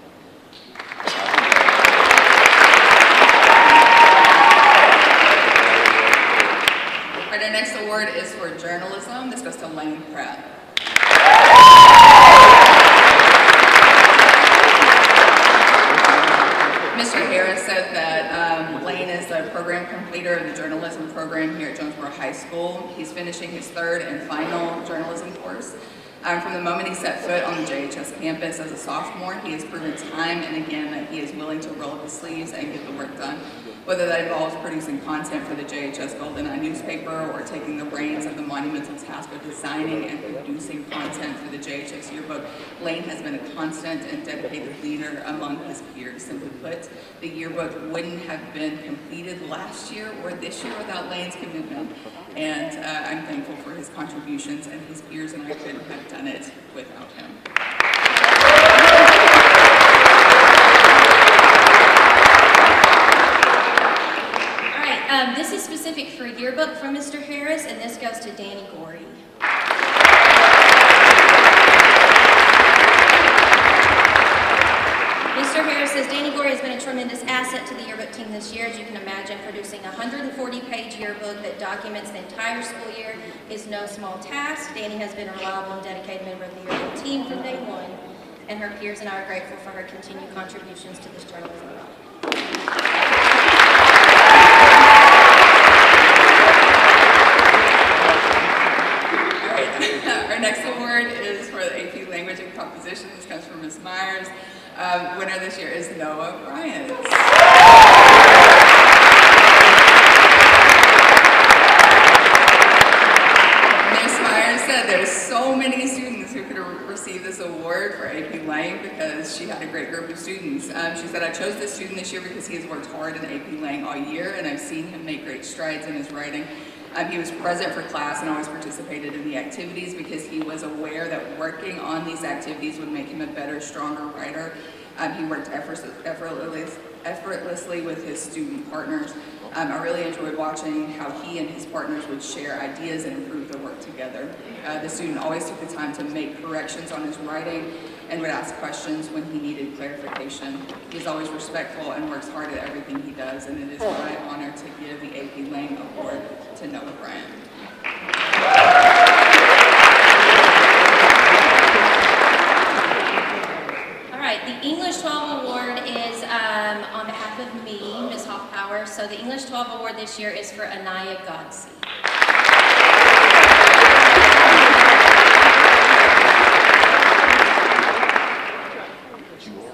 All right, our next award is for journalism. This goes to Lane Pratt. Mr. Harris said that Lane is the program completer of the journalism program here at Jonesboro High School. He's finishing his 3rd and final journalism course. From the moment he set foot on the JHS campus as a sophomore, he has proven time and again that he is willing to roll up his sleeves and get the work done. Whether that involves producing content for the JHS Golden Eye newspaper or taking the reins of the monumental task of designing and producing content for the JHS yearbook, Lane has been a constant and dedicated leader among his peers. Simply put, the yearbook wouldn't have been completed last year or this year without Lane's commitment. And I'm thankful for his contributions, and his peers and I couldn't have done it without him. This is specific for a yearbook from Mr. Harris, and this goes to Danny Gorey. Mr. Harris says, Danny Gorey has been a tremendous asset to the yearbook team this year. As you can imagine, producing a 140-page yearbook that documents the entire school year is no small task. Danny has been a reliable and dedicated member of the yearbook team from day one, and her peers and I are grateful for her continued contributions to this journalism body. Our next award is for the AP Language and Composition. This comes from Ms. Myers. Winner this year is Noah Bryant. Ms. Myers said there's so many students who could have received this award for AP Lang because she had a great group of students. She said, I chose this student this year because he has worked hard in AP Lang all year, and I've seen him make great strides in his writing. He was present for class and always participated in the activities because he was aware that working on these activities would make him a better, stronger writer. He worked effortlessly with his student partners. I really enjoyed watching how he and his partners would share ideas and improve their work together. The student always took the time to make corrections on his writing and would ask questions when he needed clarification. He's always respectful and works hard at everything he does, and it is my honor to give the AP Lang Award to Noah Bryant. So the English 12 award this year is for Anaya Godsey.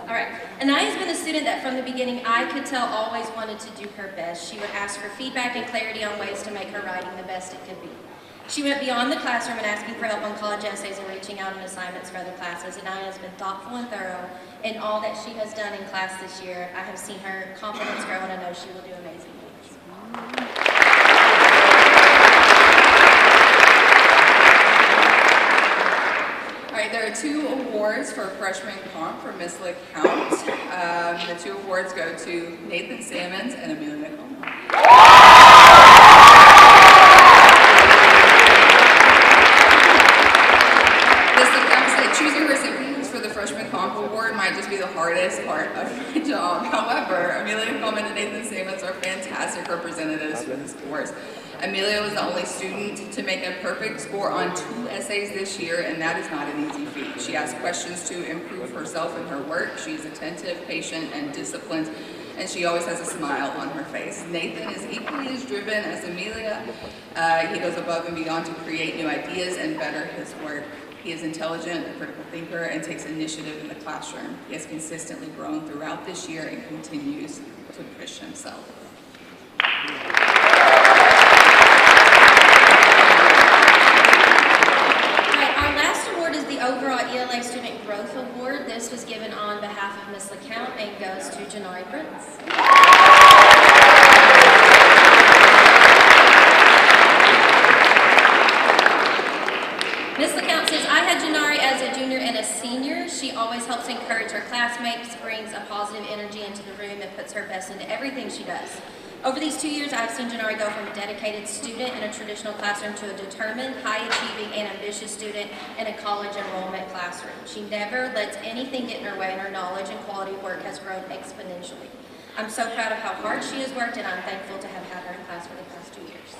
All right, Anaya's been a student that from the beginning I could tell always wanted to do her best. She would ask for feedback and clarity on ways to make her writing the best it could be. She went beyond the classroom and asking for help on college essays and reaching out on assignments for other classes. Anaya has been thoughtful and thorough in all that she has done in class this year. I have seen her confidence grow and I know she will do amazing things. All right, there are 2 awards for freshman comp for Miss LeCount. The 2 awards go to Nathan Sammons and Amelia Coleman. Choosing recipients for the Freshman Comp Award might just be the hardest part of my job. However, Amelia Coleman and Nathan Sammons are fantastic representatives for this course. Amelia was the only student to make a perfect score on 2 essays this year, and that is not an easy feat. She asks questions to improve herself and her work. She's attentive, patient, and disciplined, and she always has a smile on her face. Nathan is equally as driven as Amelia. He goes above and beyond to create new ideas and better his work. He is intelligent, a critical thinker, and takes initiative in the classroom. He has consistently grown throughout this year and continues to push himself. Our last award is the overall ELA Student Growth Award. This was given on behalf of Ms. LeCount and goes to Janari Prince. Ms. LeCount says, I had Janari as a junior and a senior. She always helps encourage her classmates, brings a positive energy into the room, and puts her best into everything she does. Over these 2 years, I've seen Janari go from a dedicated student in a traditional classroom to a determined, high-achieving, and ambitious student in a college enrollment classroom. She never lets anything get in her way, and her knowledge and quality of work has grown exponentially. I'm so proud of how hard she has worked, and I'm thankful to have had her in class for the past 2 years.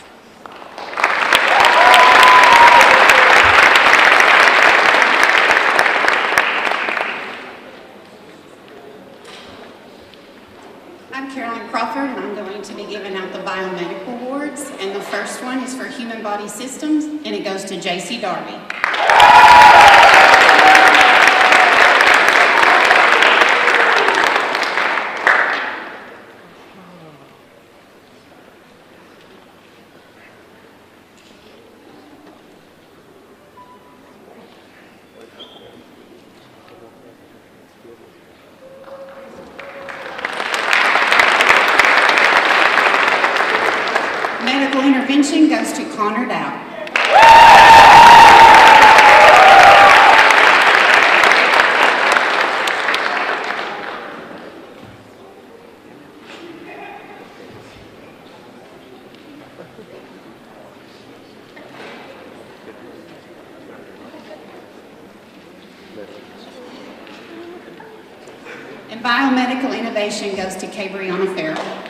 I'm Carolyn Crawford, and I'm going to be giving out the Biomedical Awards. And the first one is for Human Body Systems, and it goes to J.C. Darby. Medical intervention goes to Connor Dow. And biomedical innovation goes to Cabriana Farrell.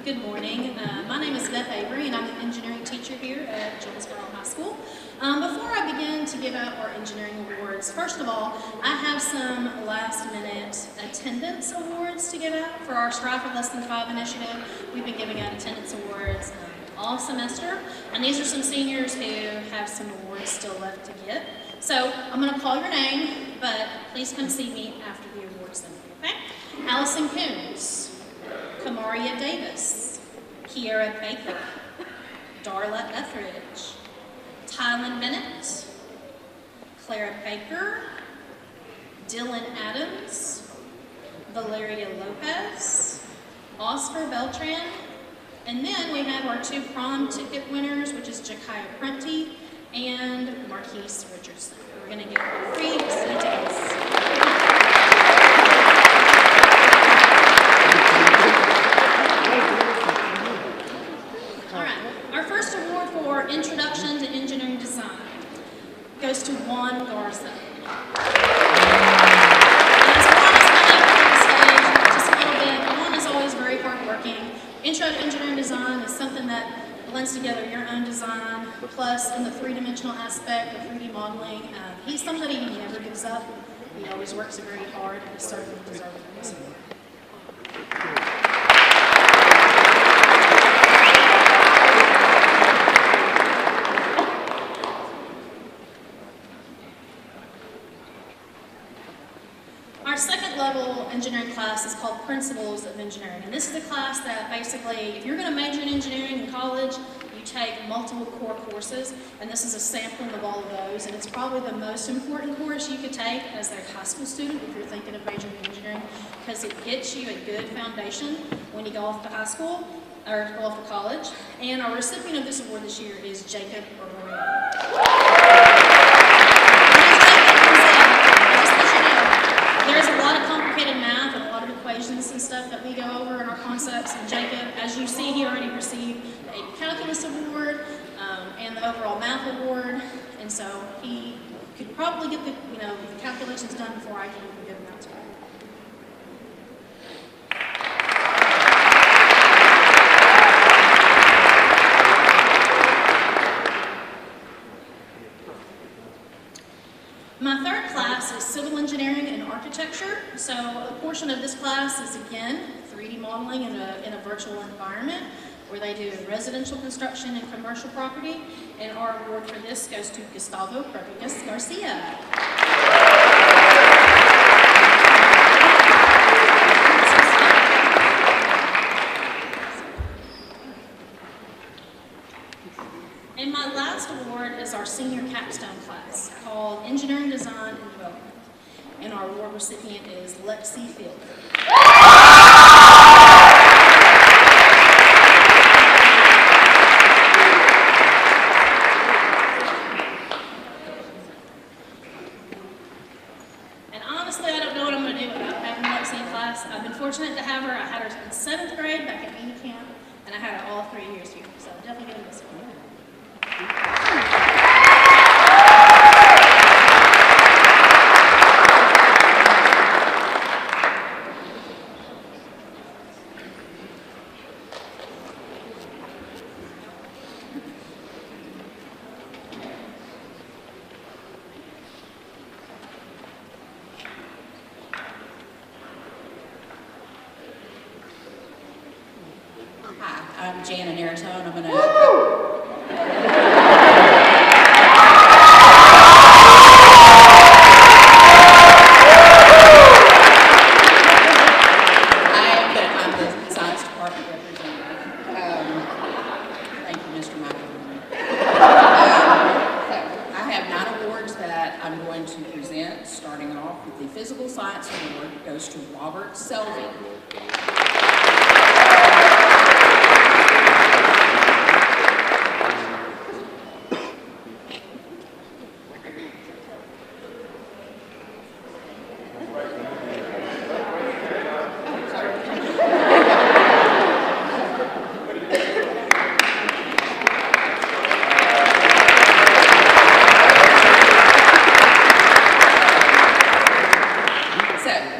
Good morning. My name is Beth Avery, and I'm an engineering teacher here at Jonesboro High School. Before I begin to give out our engineering awards, first of all, I have some last-minute attendance awards to give out for our Strive for Less Than 5 initiative. We've been giving out attendance awards all semester, and these are some seniors who have some awards still left to get. So I'm going to call your name, but please come see me after the awards ceremony, okay? Allison Coons. Kamaria Davis, Kiera Baker, Darla Etheridge, Tylen Bennett, Clara Baker, Dylan Adams, Valeria Lopez, Oscar Beltran, and then we have our 2 prom ticket winners, which is Jakaya Prenti and Marquise Richardson. We're going to give free seat tickets. Introduction to Engineering Design designs together your own design, plus in the three-dimensional aspect of 3D modeling. He's somebody who never gives up. He always works very hard, and he certainly deserves it. Our second level engineering class is called Principles of Engineering. And this is a class that basically, if you're going to major in engineering in college, you take multiple core courses, and this is a sampling of all of those. And it's probably the most important course you could take as a high school student if you're thinking of majoring in engineering, because it gets you a good foundation when you go off to high school or go off to college. And our recipient of this award this year is Jacob There's a lot of complicated math and a lot of equations and stuff that we go over in our concepts. And Jacob, as you see, he already received the AP Calculus Award and the overall math award. And so he could probably get the calculations done before I can even get them out to him. My third class is Civil Engineering and Architecture. So a portion of this class is, again, 3D modeling in a virtual environment where they do residential construction and commercial property. And our award for this goes to Gustavo Rodriguez Garcia. And my last award is our senior capstone class called Engineering Design and Development. And our award recipient is Lexi Fielder. And honestly, I don't know what I'm going to do without having Lexi in class. I've been fortunate to have her. I had her in 7th grade back at Amy Camp, and I had her all 3 years here. So definitely going to miss her. Hi, I'm Jan and Aratone. I'm going to... I'm the Science Department representative. Thank you, Mr. Michael. I have 9 awards that I'm going to present, starting off with the Physical Science Award goes to Robert Selvey.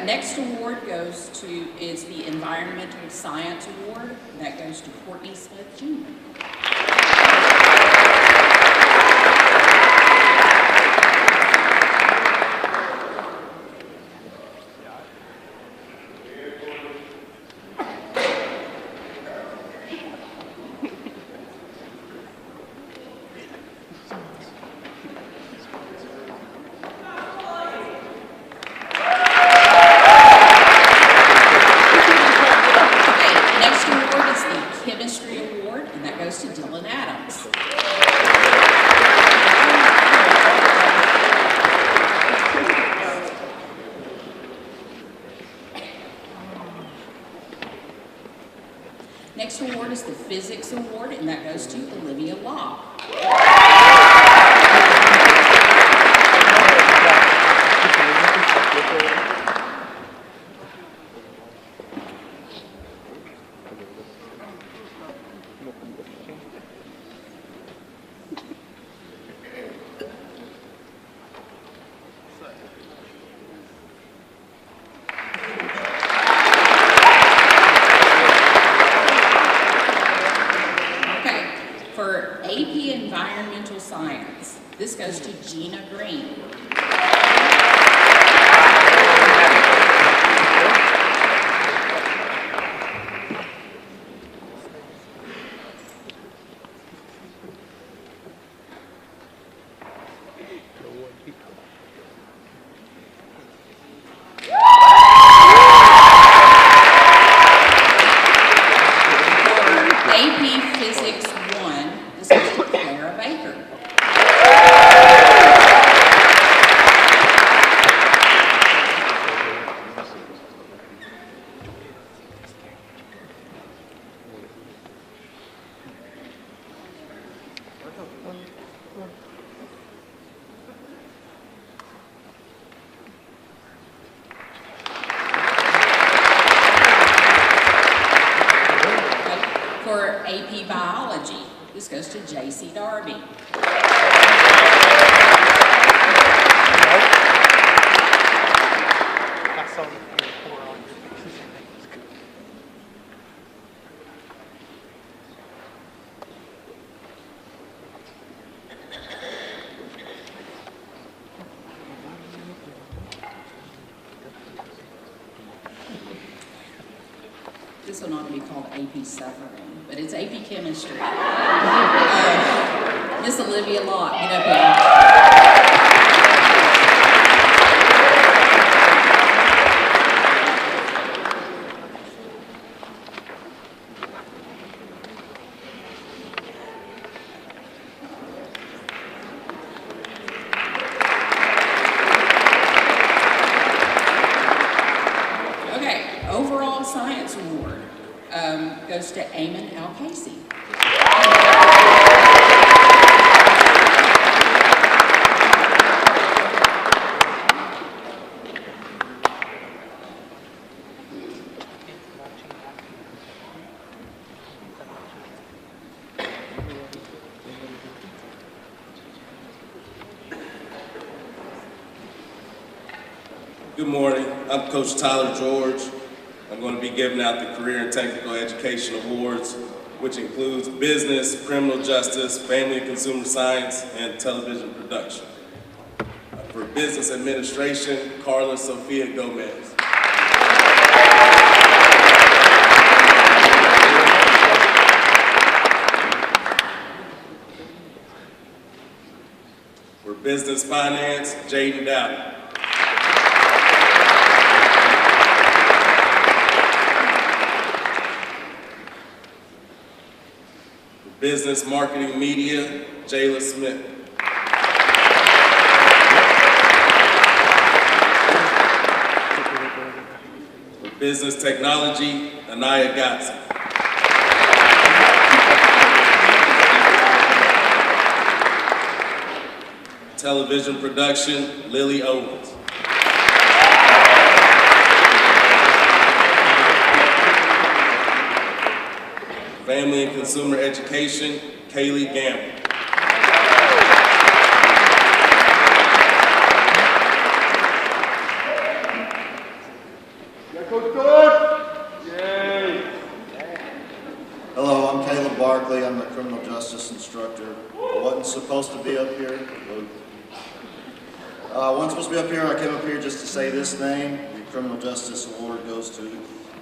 Next award is the Environmental Science Award. That goes to Courtney Smith Jr. Next award is the Physics Award, and that goes to Olivia Law. science. This goes to Gina Green. AP Physics 1, this goes to Clara Baker. For AP Biology, this goes to J.C. Darby. This one ought to be called AP Suffering, but it's AP Chemistry. Miss Olivia Locke, get up here. Okay, overall science award goes to Eamon Al Casey. Good morning. I'm Coach Tyler George. I'm going to be giving out the Career and Technical Education Awards, which includes business, criminal justice, family and consumer science, and television production. For business administration, Carla Sofia Gomez. For business finance, Jaden Dowdy. Business Marketing Media, Jayla Smith. For Business Technology, Anaya Gatson. Television Production, Lily Owens. Family and Consumer Education, Kaylee Gamble. Hello, I'm Caleb Barkley. I'm a criminal justice instructor. I wasn't supposed to be up here. Wasn't supposed to be up here. I came up here just to say this name. The Criminal Justice Award goes to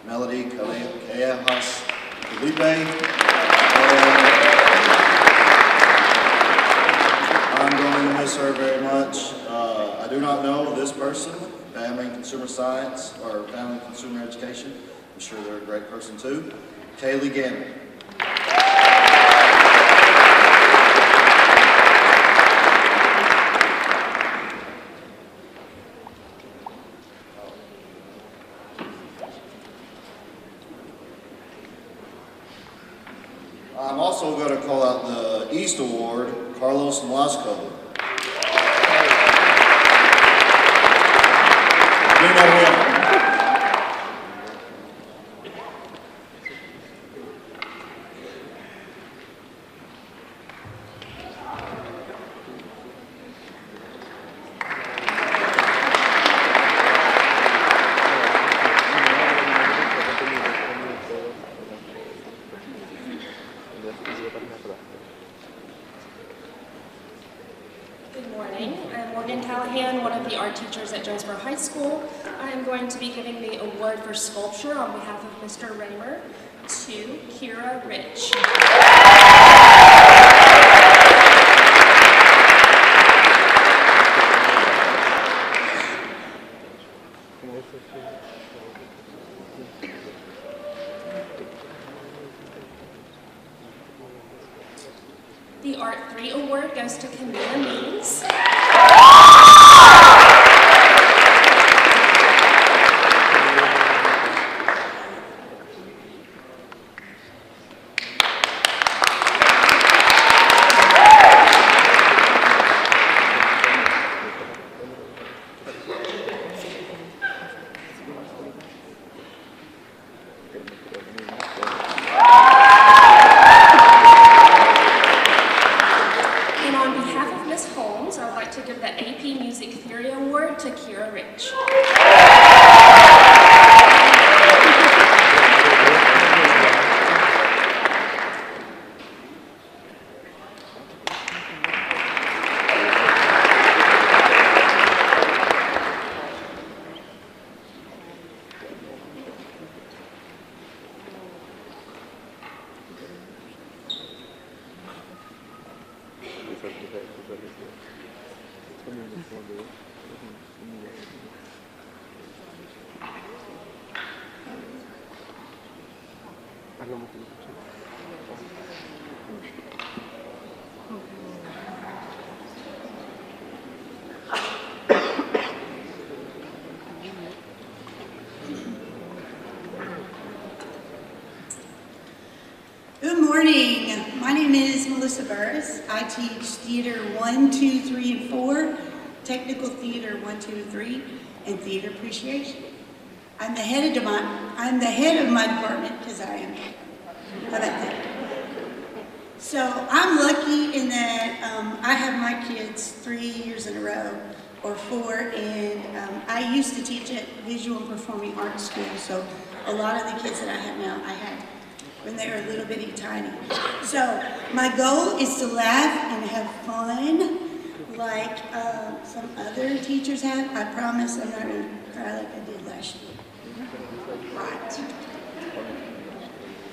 Melody Callejas Felipe. I'm going to miss her very much. I do not know this person, Family and Consumer Science, or Family and Consumer Education. I'm sure they're a great person too. Kaylee Gamble. I'm also going to call out the East Award, Carlos Mlasco. You know him. teachers at Jonesboro High School. I am going to be giving the award for sculpture on behalf of Mr. Raymer to Kira Rich. The Art 3 award goes to Camilla Means. And on behalf of Ms. Holmes, I would like to give the AP Music Theory Award to Kira Rich. Good morning. My name is Melissa Burris. I teach Theater 1, 2, 3, and 4, Technical Theater 1, 2, and 3, and Theater Appreciation. I'm the head of my department because I am. How about that? So I'm lucky in that I have my kids 3 years in a row, or 4, and I used to teach at Visual and Performing Arts School, so a lot of the kids that I have now, I had when they were little bitty tiny. So my goal is to laugh and have fun like some other teachers have. I promise I'm not going to cry like I did last year. Right.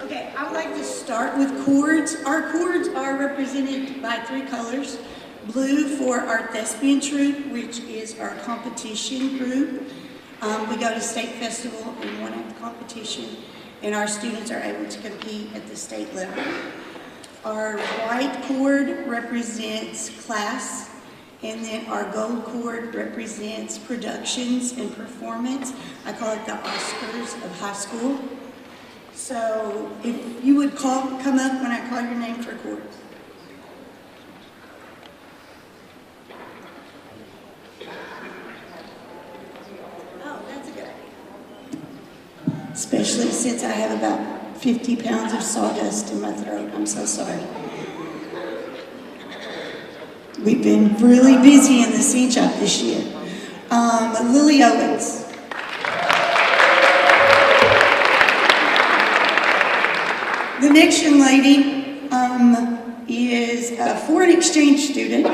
Okay, I would like to start with chords. Our chords are represented by 3 colors. Blue for our thespian troupe, which is our competition group. We go to state festival and won at the competition, and our students are able to compete at the state level. Our white chord represents class, and then our gold chord represents productions and performance. I call it the Oscars of high school. So if you would come up when I call your name for chords. Oh, that's a good idea. Especially since I have about 50 pounds of sawdust in my throat. I'm so sorry. We've been really busy in the scene shop this year. Lily Owens. The next young lady is a foreign exchange student,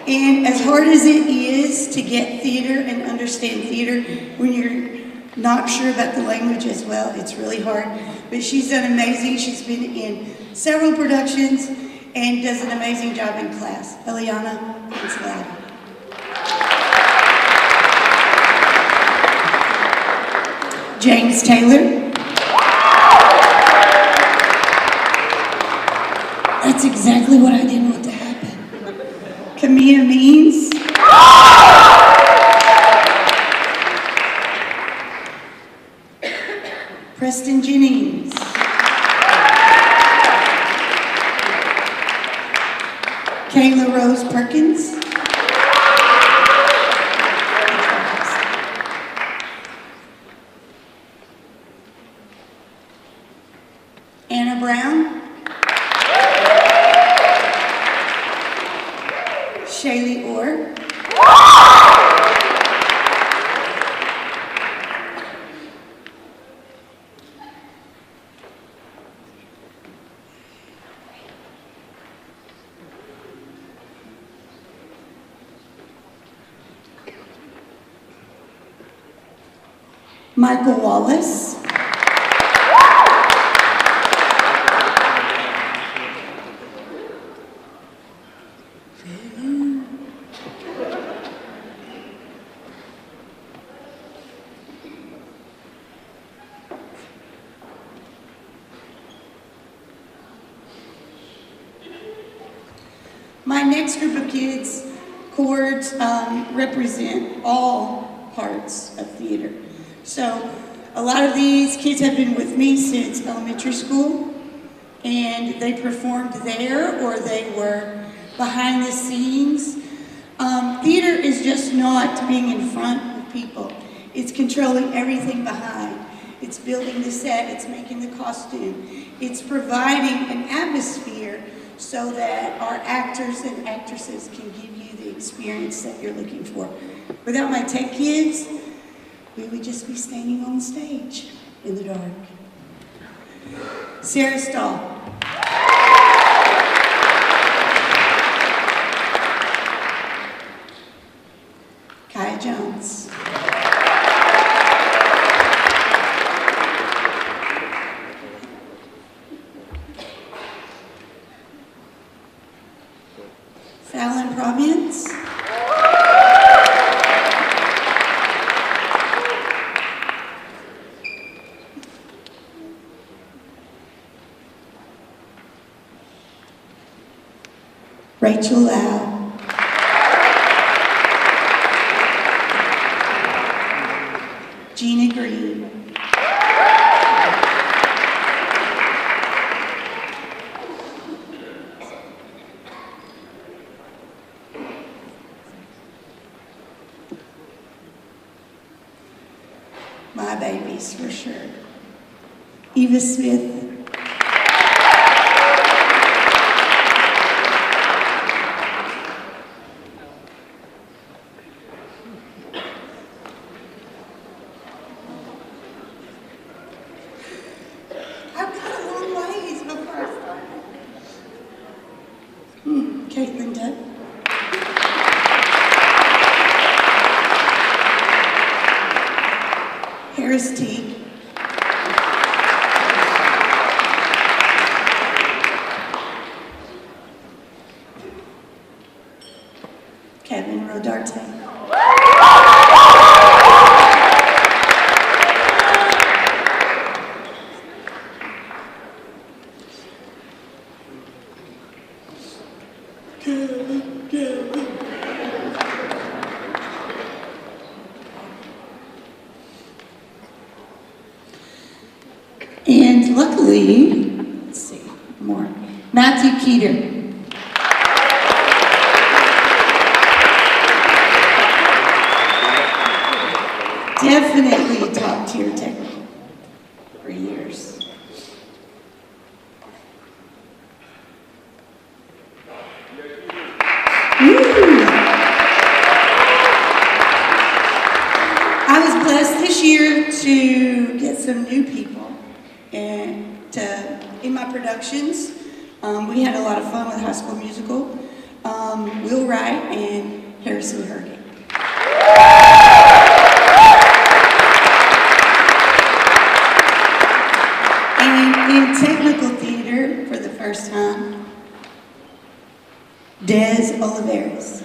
and as hard as it is to get theater and understand theater when you're not sure about the language as well, it's really hard. But she's done amazing. She's been in several productions and does an amazing job in class. Eliana Consolati. James Taylor. That's exactly what I didn't want to happen. Camilla Means. Preston Jennings. Kayla Rose Perkins. Anna Brown. Shaylee Orr. Michael Wallace. My next group of kids, chords, represent all parts of theater. So a lot of these kids have been with me since elementary school, and they performed there or they were behind the scenes. Theater is just not being in front of people. It's controlling everything behind. It's building the set, it's making the costume. It's providing an atmosphere so that our actors and actresses can give you the experience that you're looking for. Without my tech kids, we would just be standing on stage in the dark. Sarah Stahl. Kai Jones. Fallon Province. Rachel Lau. Gina Green. My babies, for sure. Eva Smith. I've got a long ways before I start. Caitlin Dutt. Harris Teague. Kevin Rodarte. And luckily, let's see, more. Matthew Keeter. Definitely a top tier technical for years. I was blessed this year to get some new people and in my productions. We had a lot of fun with High School Musical. Will Wright and Harrison Herget. And in technical theater, for the first time, Des Oliveras.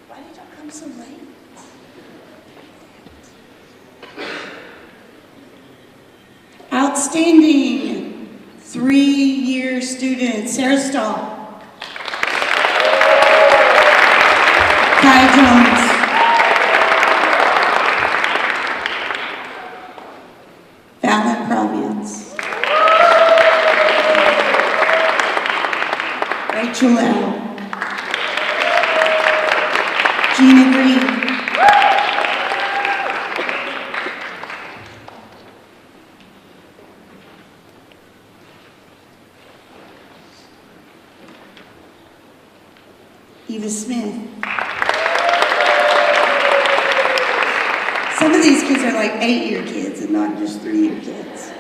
Why did y'all come so late? Outstanding 3-year student, Sarah Stahl. Kai Jones. Fallon Province. Rachel Lau. Gina Green. Eva Smith. Some of these kids are like 8-year kids and not just 3-year kids.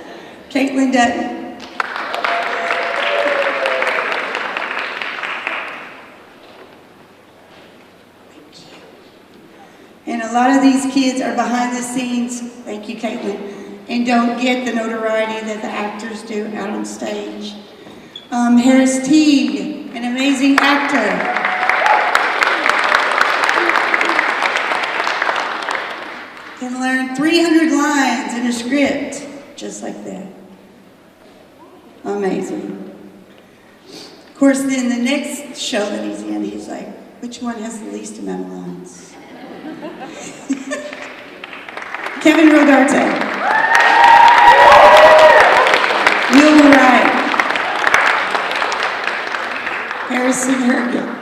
Caitlin Dutton. And a lot of these kids are behind the scenes, thank you Caitlin, and don't get the notoriety that the actors do out on stage. Harris Teague, an amazing actor. Can learn 300 lines in a script, just like that. Amazing. Of course, then the next show that he's in, he's like, which one has the least amount of lines? Kevin Rodarte. Will Wright. Harrison Herget.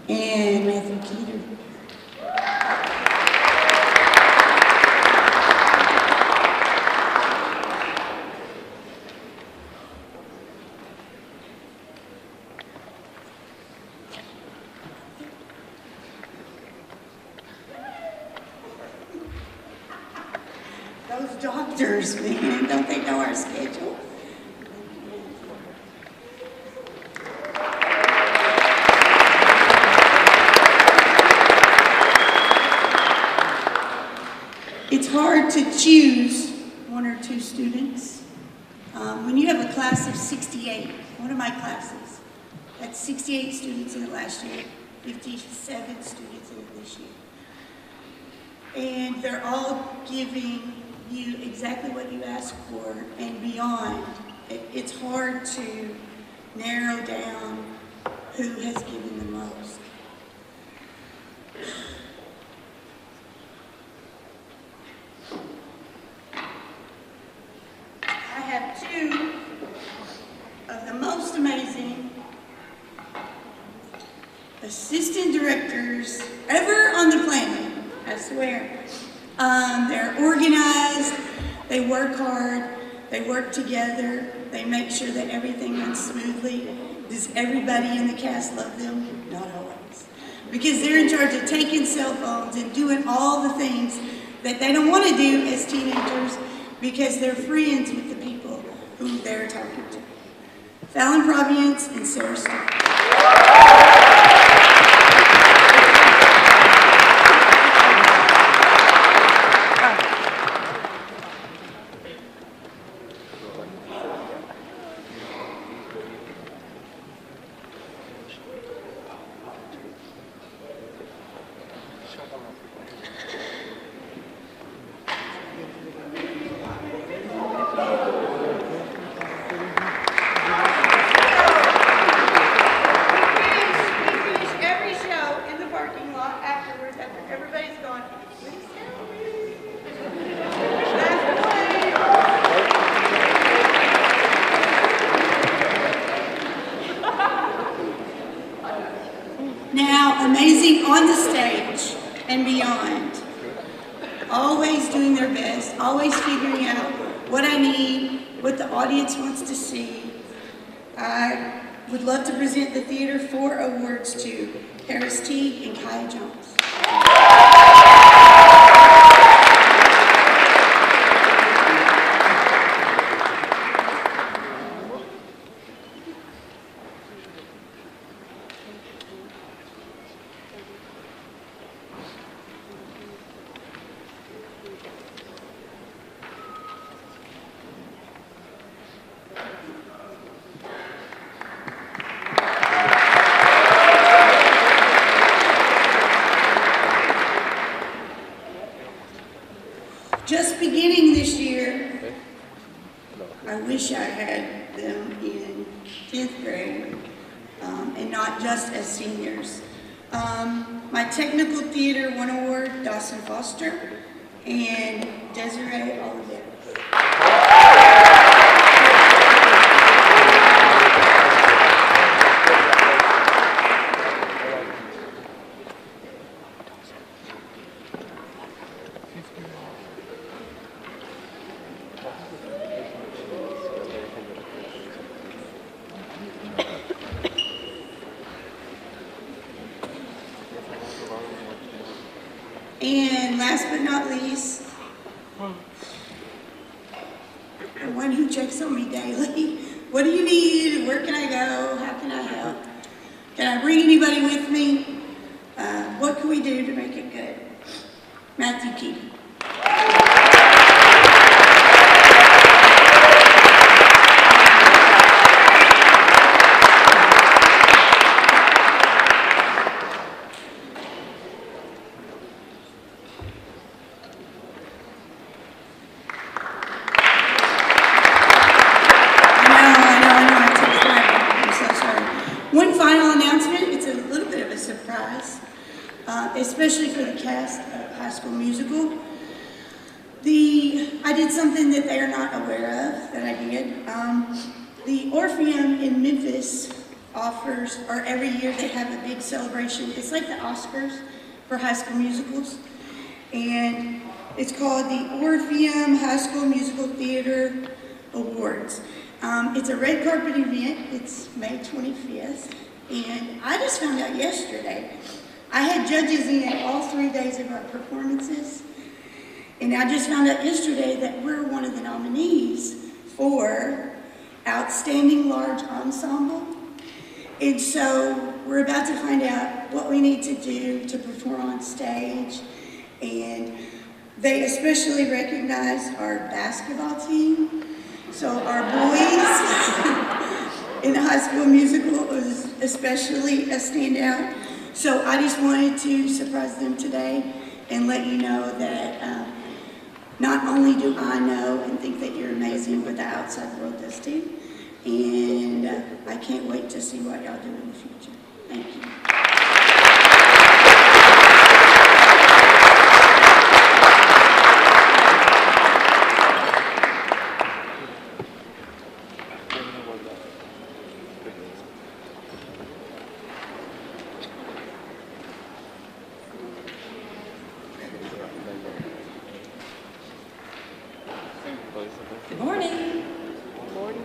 And Matthew Keeter. Those doctors, man, don't they know our schedule? It's hard to choose 1 or 2 students. When you have a class of 68, one of my classes had 68 students in it last year, 57 students in it this year. And they're all giving you exactly what you asked for and beyond. It's hard to narrow down who has given the most. I have 2 of the most amazing assistant directors ever on the planet, I swear. They're organized, they work hard, they work together, they make sure that everything runs smoothly. Does everybody in the cast love them? Not always. Because they're in charge of taking cell phones and doing all the things that they don't want to do as teenagers because they're friends with the people who they're talking to. Fallon Provience and Sarah Stark. Amazing on the stage and beyond. Always doing their best, always figuring out what I need, what the audience wants to see. I would love to present the Theater 4 awards to Harris Teague and Kaya Jones. Just beginning this year, I wish I had them in 10th grade and not just as seniors. My Technical Theater 1 award, Dawson Foster and Desiree Oliveira. The one who checks on me daily. What do you need? Where can I go? How can I help? Can I bring anybody with me? What can we do to make it good? Matthew Keaton. One final announcement, it's a little bit of a surprise, especially for the cast of High School Musical. I did something that they are not aware of, that I did. The Orpheum in Memphis offers, or every year they have a big celebration. It's like the Oscars for High School Musicals. And it's called the Orpheum High School Musical Theater Awards. It's a red carpet event. It's May 25th. And I just found out yesterday, I had judges in all 3 days of our performances. And I just found out yesterday that we're one of the nominees for Outstanding Large Ensemble. And so we're about to find out what we need to do to perform on stage. And they especially recognize our basketball team. So our boys in the High School Musical was especially a standout. So I just wanted to surprise them today and let you know that not only do I know and think that you're amazing, but the outside world does too. And I can't wait to see what y'all do in the future. Thank you. Good morning.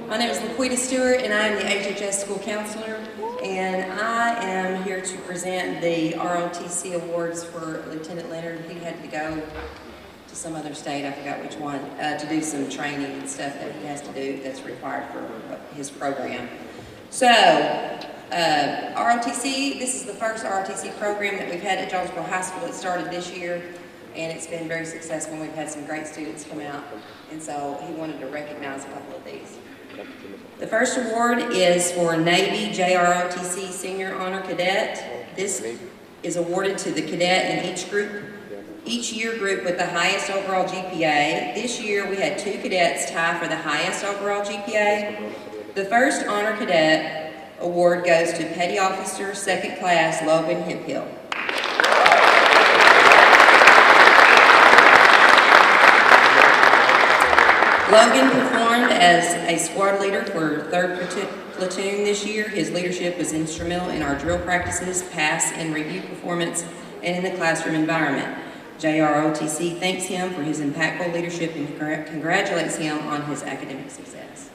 My name is LaQuita Stewart, and I am the HHS school counselor, and I am here to present the ROTC awards for Lieutenant Leonard. He had to go to some other state, I forgot which one, to do some training and stuff that he has to do that's required for his program. So, ROTC, this is the first ROTC program that we've had at Jonesboro High School. It started this year, and it's been very successful. We've had some great students come out, and so he wanted to recognize a couple of these. The first award is for Navy JROTC Senior Honor Cadet. This is awarded to the cadet in each year group with the highest overall GPA. This year we had 2 cadets tie for the highest overall GPA. The first Honor Cadet award goes to Petty Officer 2nd Class Logan Hemphill. Logan performed as a squad leader for 3rd Platoon this year. His leadership was instrumental in our drill practices, pass and review performance, and in the classroom environment. JROTC thanks him for his impactful leadership and congratulates him on his academic success.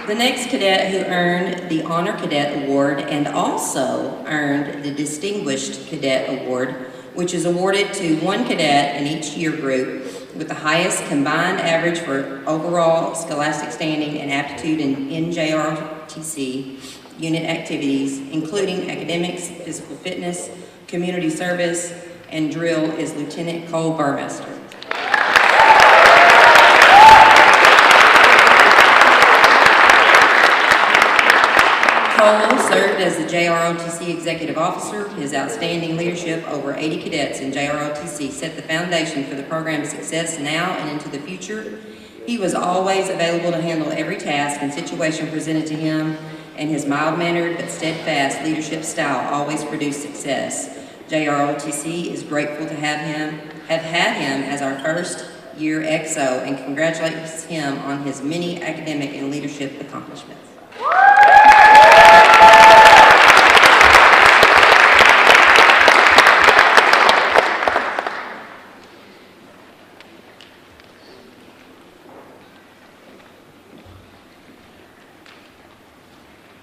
The next cadet who earned the Honor Cadet Award and also earned the Distinguished Cadet Award, which is awarded to 1 cadet in each year group with the highest combined average for overall scholastic standing and aptitude in JROTC unit activities, including academics, physical fitness, community service, and drill, is Lieutenant Cole Burmester. Cole served as the JROTC Executive Officer. His outstanding leadership over 80 cadets in JROTC set the foundation for the program's success now and into the future. He was always available to handle every task and situation presented to him, and his mild-mannered but steadfast leadership style always produced success. JROTC is grateful to have had him as our first-year XO and congratulates him on his many academic and leadership accomplishments.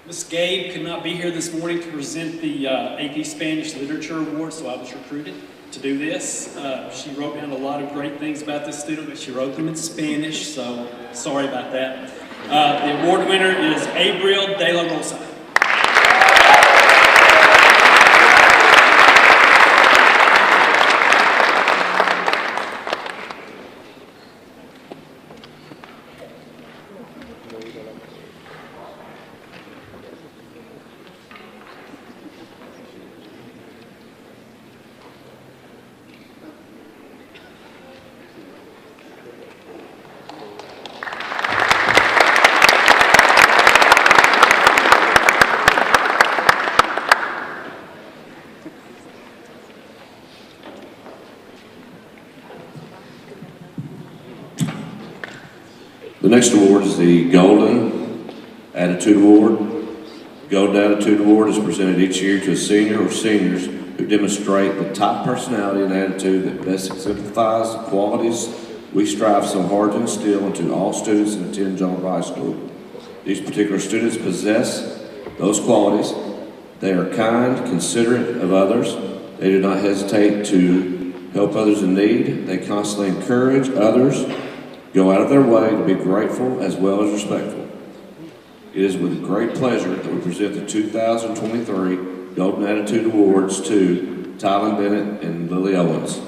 Ms. Gabe could not be here this morning to present the AP Spanish Literature Award, so I was recruited to do this. She wrote down a lot of great things about this student, but she wrote them in Spanish, so sorry about that. The award winner is Abril De La Rosa. The next award is the Golden Attitude Award. The Golden Attitude Award is presented each year to a senior or seniors who demonstrate the top personality and attitude that best exemplifies the qualities we strive so hard to instill into all students that attend Jonesboro High School. These particular students possess those qualities. They are kind, considerate of others. They do not hesitate to help others in need. They constantly encourage others, go out of their way to be grateful as well as respectful. It is with great pleasure that we present the 2023 Golden Attitude Awards to Tylen Bennett and Lily Owens.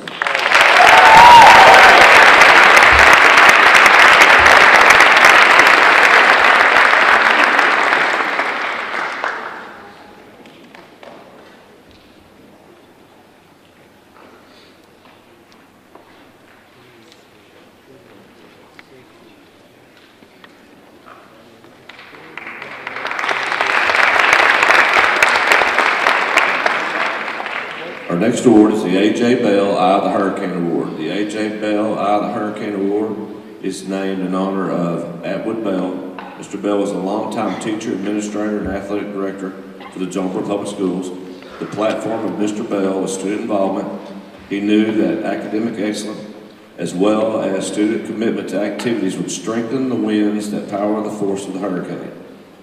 Our next award is the A.J. Bell Eye of the Hurricane Award. The A.J. Bell Eye of the Hurricane Award is named in honor of Atwood Bell. Mr. Bell was a longtime teacher, administrator, and athletic director for the Jonesboro Public Schools. The platform of Mr. Bell was student involvement. He knew that academic excellence as well as student commitment to activities would strengthen the winds that power the force of the hurricane.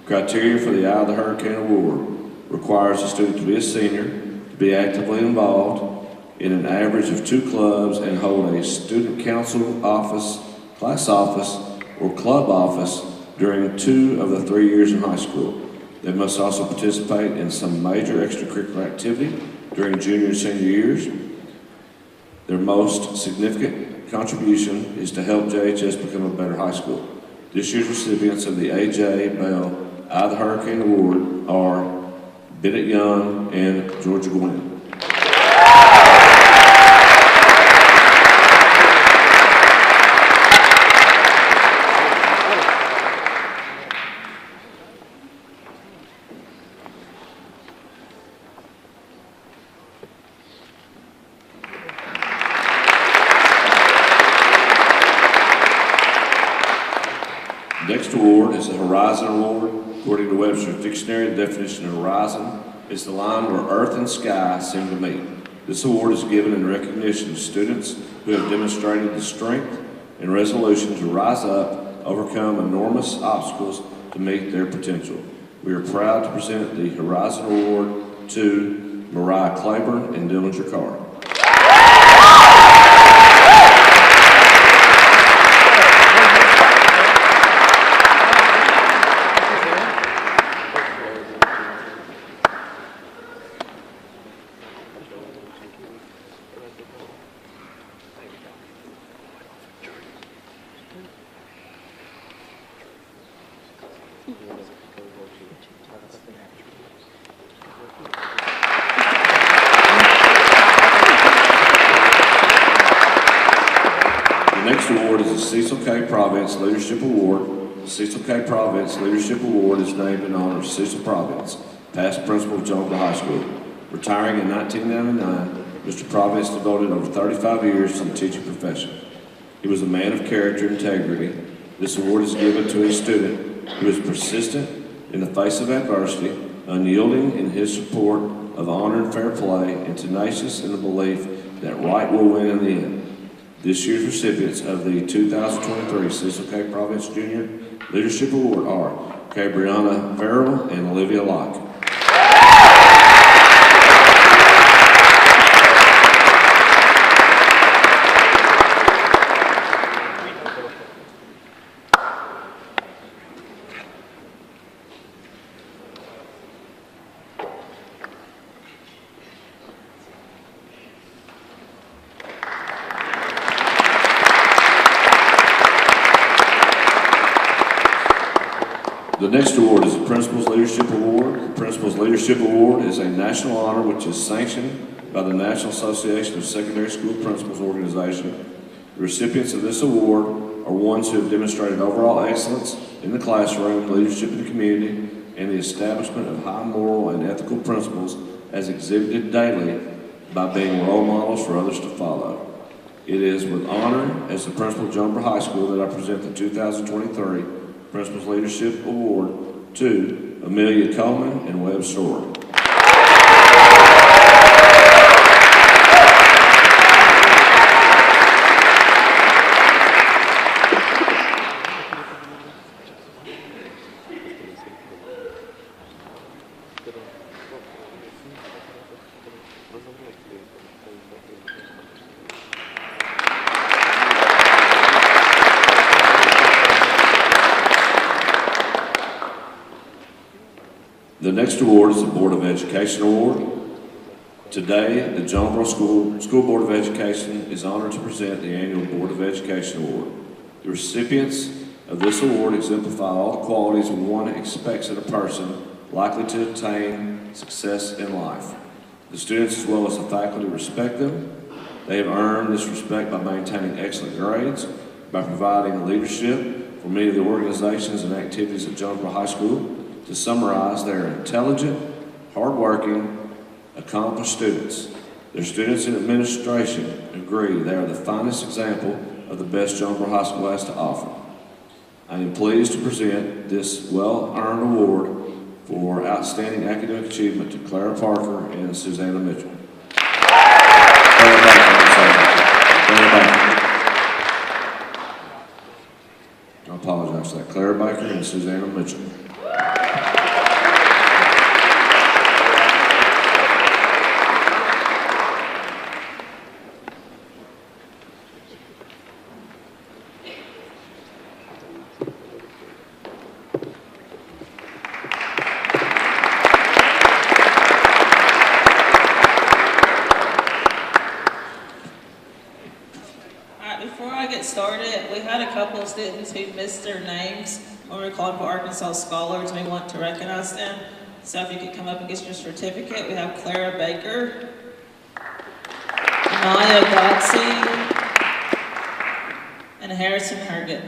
Criteria for the Eye of the Hurricane Award requires a student to be a senior, to be actively involved in an average of 2 clubs and hold a student council office, class office, or club office during 2 of the 3 years in high school. They must also participate in some major extracurricular activity during junior and senior years. Their most significant contribution is to help JHS become a better high school. This year's recipients of the A.J. Bell Eye of the Hurricane Award are Bennett Young and Georgia Gwynn. The next award is the Horizon Award. According to Webster's Dictionary, the definition of horizon is the line where earth and sky seem to meet. This award is given in recognition of students who have demonstrated the strength and resolution to rise up, overcome enormous obstacles to meet their potential. We are proud to present the Horizon Award to Mariah Claiborne and Dillinger Carr. The next award is the Cecil K. Province Leadership Award. The Cecil K. Province Leadership Award is named in honor of Cecil Province, past principal of Jonesboro High School. Retiring in 1999, Mr. Province devoted over 35 years to the teaching profession. He was a man of character and integrity. This award is given to a student who is persistent in the face of adversity, unyielding in his support of honor and fair play, and tenacious in the belief that right will win in the end. This year's recipients of the 2023 Cecil K. Province Junior Leadership Award are Okay, Brianna Farrell and Olivia Locke. The next award is the Principal's Leadership Award. The Principal's Leadership Award is a national honor which is sanctioned by the National Association of Secondary School Principals organization. The recipients of this award are ones who have demonstrated overall excellence in the classroom, leadership in the community, and the establishment of high moral and ethical principles as exhibited daily by being role models for others to follow. It is with honor as the principal of Jonesboro High School that I present the 2023 Principal's Leadership Award to Amelia Coleman and Webb Storer. The next award is the Board of Education Award. Today, the Jonesboro School Board of Education is honored to present the annual Board of Education Award. The recipients of this award exemplify all the qualities one expects in a person likely to attain success in life. The students as well as the faculty respect them. They have earned this respect by maintaining excellent grades, by providing leadership for many of the organizations and activities at Jonesboro High School. To summarize, they are intelligent, hardworking, accomplished students. Their students in administration agree they are the finest example of the best Jonesboro High School has to offer. I am pleased to present this well-earned award for outstanding academic achievement to Clara Parker and Susanna Mitchell. Clara Baker. I apologize for that. Clara Baker and Susanna Mitchell. Started, we had a couple of students who missed their names when we were calling for Arkansas Scholars, and we want to recognize them. So if you could come up and get your certificate, we have Clara Baker, Maya Godsey, and Harrison Herget.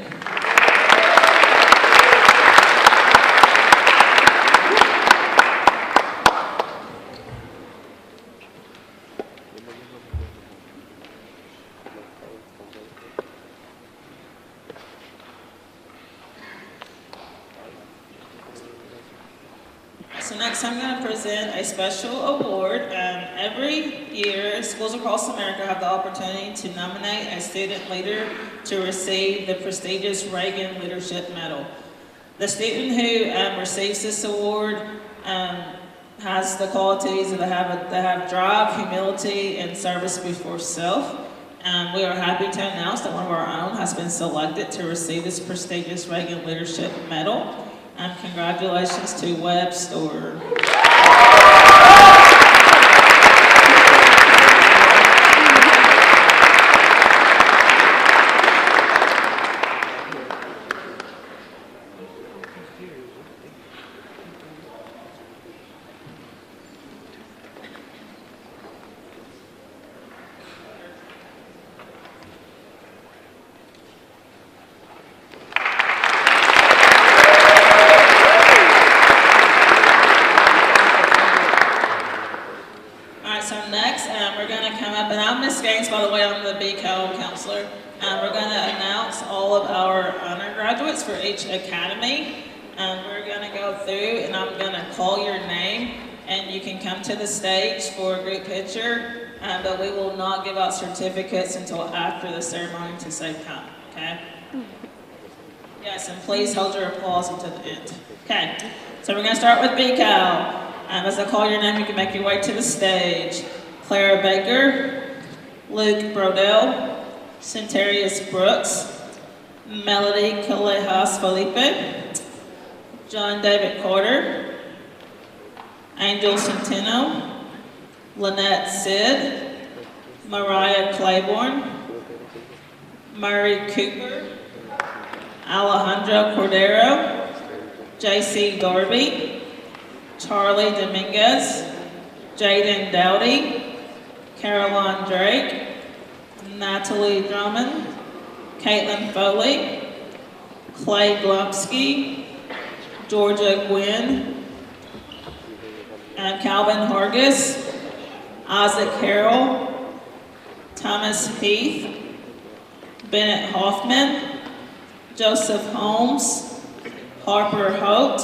So next I'm going to present a special award. Every year, schools across America have the opportunity to nominate a student leader to receive the prestigious Reagan Leadership Medal. The student who receives this award has the qualities that have drive, humility, and service before self. We are happy to announce that one of our own has been selected to receive this prestigious Reagan Leadership Medal. Congratulations to Webb Storer. By the way, I'm the BCO counselor. We're going to announce all of our undergraduates for each academy. We're going to go through and I'm going to call your name and you can come to the stage for a group picture, but we will not give out certificates until after the ceremony to save time, okay? Yes, and please hold your applause until the end. Okay, so we're gonna start with BCAL. As I call your name, you can make your way to the stage. Clara Baker, Luke Brodell, Centarius Brooks, Melody Callejas Felipe, John David Carter, Angel Centeno, Lynette Sid, Mariah Claiborne, Murray Cooper, Alejandro Cordero, JC Darby, Charlie Dominguez, Jaden Dowdy, Caroline Drake, Natalie Drummond, Caitlin Foley, Clay Glumsky, Georgia Gwynn, Calvin Hargis, Isaac Harrell, Thomas Heath, Bennett Hoffman, Joseph Holmes, Harper Holt,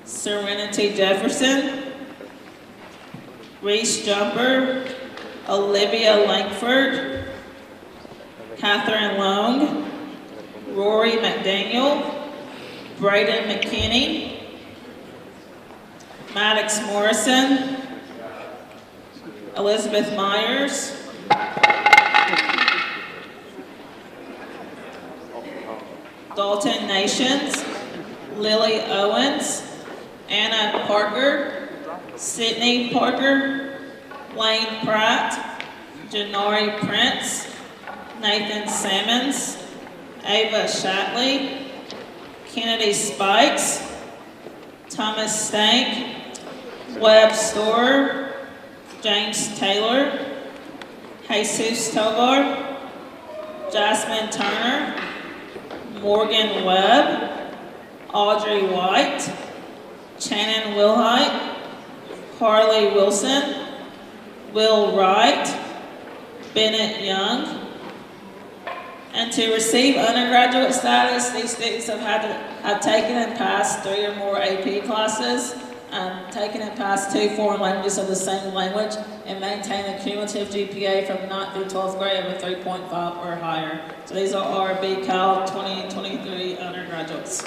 Serenity Jefferson, Reese Jumper, Olivia Langford, Catherine Long, Rory McDaniel, Braden McKinney, Maddox Morrison, Elizabeth Myers, Dalton Nations, Lily Owens, Anna Parker, Sydney Parker, Lane Pratt, Janari Prince, Nathan Sammons, Ava Shatley, Kennedy Spikes, Thomas Stank, Webb Storer, James Taylor, Jesus Tovar, Jasmine Turner, Morgan Webb, Audrey White, Shannon Wilhite, Harley Wilson, Will Wright, Bennett Young. And to receive undergraduate status, these students have taken and passed 3 or more AP classes, taken and passed 2 foreign languages of the same language, and maintain a cumulative GPA from 9th through 12th grade of a 3.5 or higher. So these are our BCAL 2023 undergraduates.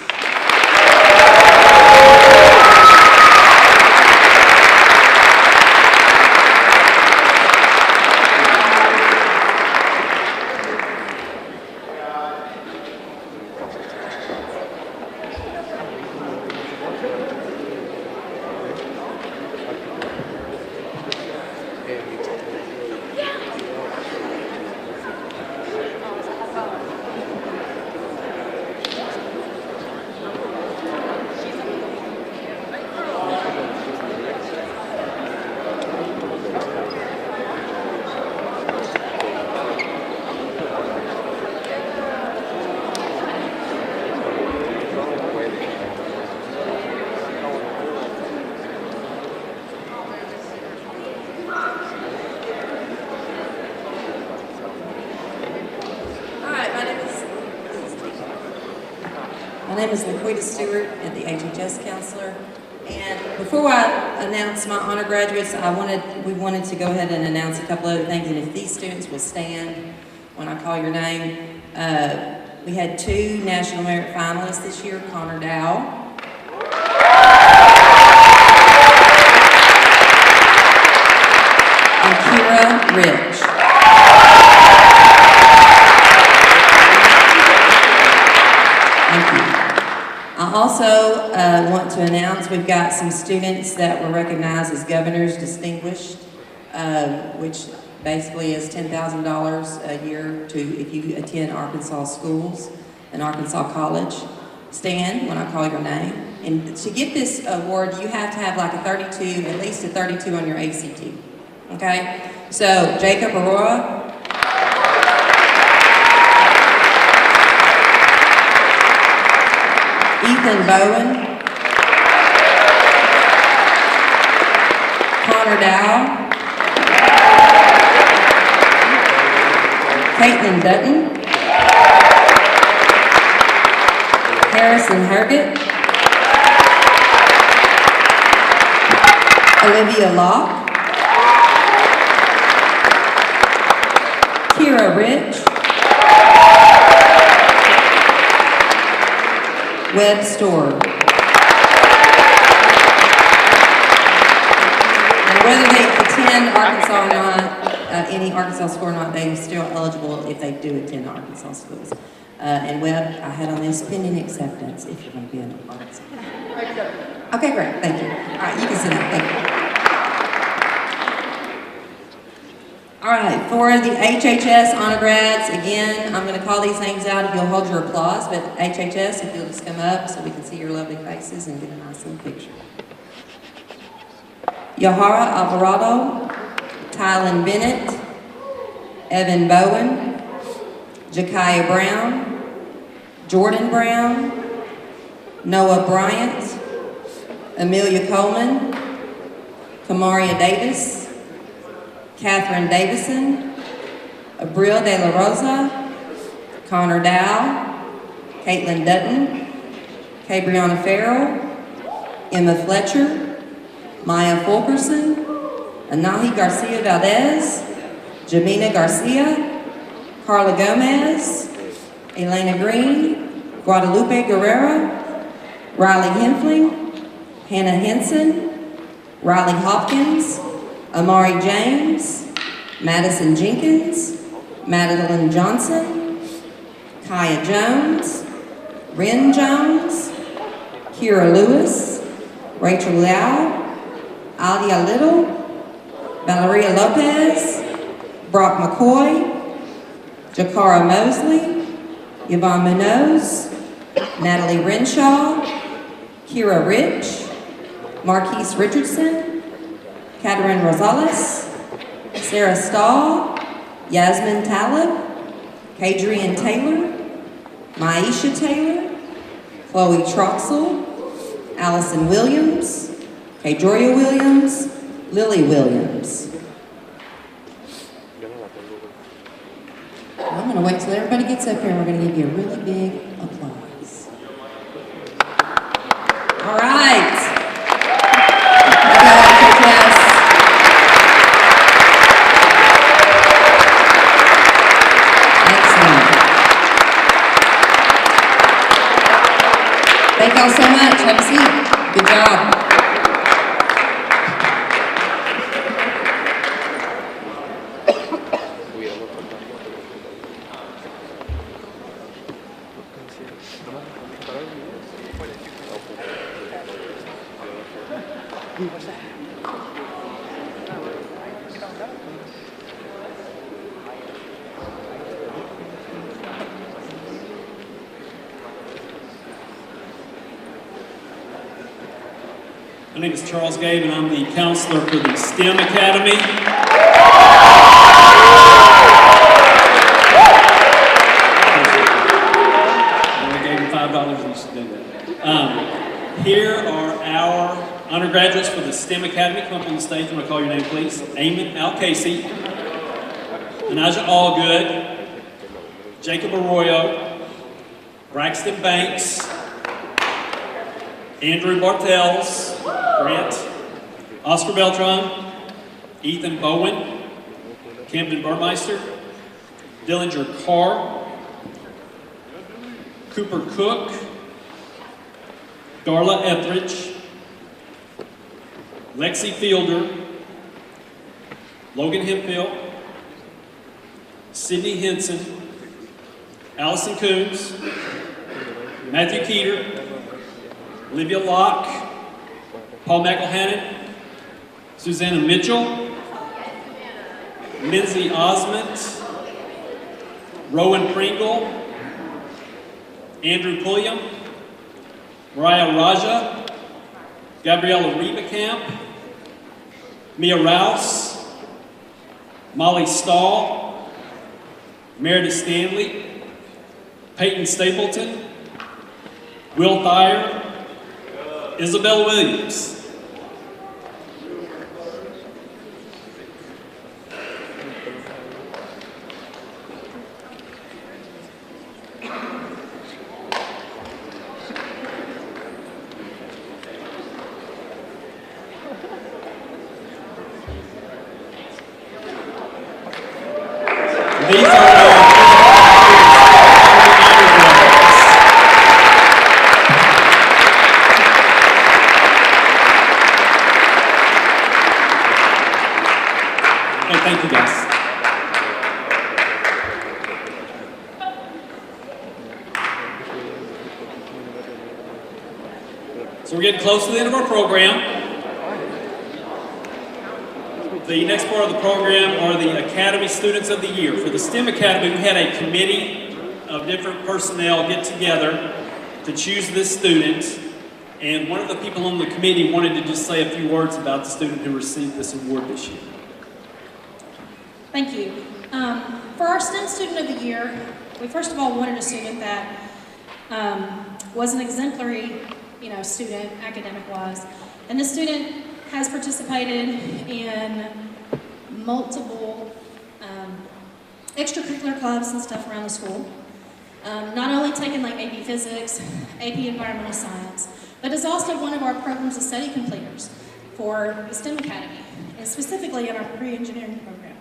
My name is Laquita Stewart, and the JHS counselor. And before I announce my honor graduates, we wanted to go ahead and announce a couple other things. And if these students will stand when I call your name, we had 2 National Merit finalists this year, Connor Dow. And Kira Rich. Thank you. I also want to announce we've got some students that were recognized as Governor's Distinguished, which basically is $10,000 a year if you attend Arkansas schools and Arkansas College. Stand when I call your name. And to get this award, you have to have like a 32, at least a 32 on your ACT. Okay? So, Jacob Aurora. Ethan Bowen, Connor Dow, Caitlin Dutton, Harrison Herget, Olivia Locke, Kira Rich, Webb Storer. Arkansas or not, any Arkansas school or not, they're still eligible if they do attend Arkansas schools. And Webb, I had on this pending acceptance if you're going to be in Arkansas. Okay, great, thank you. All right, you can sit down, thank you. All right, for the HHS undergrads, again, I'm going to call these names out if you'll hold your applause, but HHS, if you'll just come up so we can see your lovely faces and get a nice little picture. Yahara Alvarado, Tylen Bennett, Evan Bowen, Jakaya Brown, Jordan Brown, Noah Bryant, Amelia Coleman, Kamaria Davis, Catherine Davison, Abril De La Rosa, Connor Dow, Caitlin Dutton, Cabriana Farrell, Emma Fletcher, Maya Fulkerson, Anahi Garcia Valdez, Jamina Garcia, Carla Gomez, Elena Green, Guadalupe Guerrero, Riley Henfling, Hannah Henson, Riley Hopkins, Amari James, Madison Jenkins, Madeline Johnson, Kaya Jones, Ren Jones, Kira Lewis, Rachel Liao, Alia Little, Valeria Lopez, Brock McCoy, Jakara Mosley, Yvonne Munoz, Natalie Renshaw, Kira Rich, Marquise Richardson, Catherine Rosales, Sarah Stahl, Yasmin Talib, Kadrian Taylor, Maisha Taylor, Chloe Troxel, Allison Williams, Kadroria Williams, Lily Williams. I'm going to wait till everybody gets up here and we're going to give you a really big applause. All right. Thank y'all so much. Have a seat. Good job. My name is Charles Gabe, and I'm the counselor for the STEM Academy. I gave him $5 each to do that. Here are our undergraduates for the STEM Academy. Come up on the stage. I'm going to call your name, please. Eamon Al Casey, Anaja Allgood, Jacob Arroyo, Braxton Banks, Andrew Bartels, Grant, Oscar Beltran, Ethan Bowen, Camden Burmeister, Dillinger Carr, Cooper Cook, Darla Etheridge, Lexi Fielder, Logan Hemphill, Sydney Henson, Allison Coombs, Matthew Keeter, Olivia Locke, Paul McElhannon, Susanna Mitchell, Lindsay Osment, Rowan Pringle, Andrew Pulliam, Mariah Raja, Gabriella Rebekamp, Mia Rouse, Molly Stahl, Meredith Stanley, Peyton Stapleton, Will Thayer, Isabel Williams. These are we're getting close to the end of our program. The next part of the program are the Academy Students of the Year. For the STEM Academy, we had a committee of different personnel get together to choose this student. And one of the people on the committee wanted to just say a few words about the student who received this award this year. Thank you. For our STEM Student of the Year, we first of all wanted a student that was an exemplary, student academic-wise. And this student has participated in multiple extracurricular clubs and stuff around the school. Not only taken like AP Physics, AP Environmental Science, but is also one of our programs of study completers for the STEM Academy, and specifically in our pre-engineering program.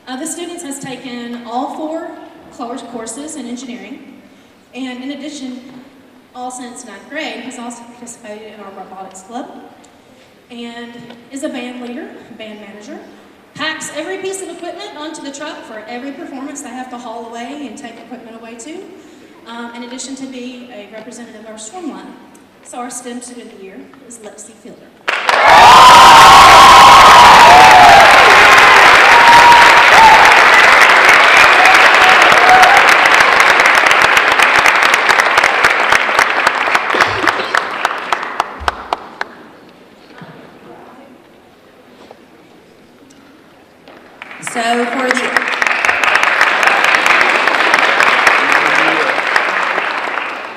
The student has taken all 4 courses in engineering, and in addition, all since 9th grade, has also participated in our robotics club, and is a band leader, band manager, packs every piece of equipment onto the truck for every performance they have to haul away and take equipment away to, in addition to be a representative of our swim line. So our STEM Student of the Year is Lexi Fielder.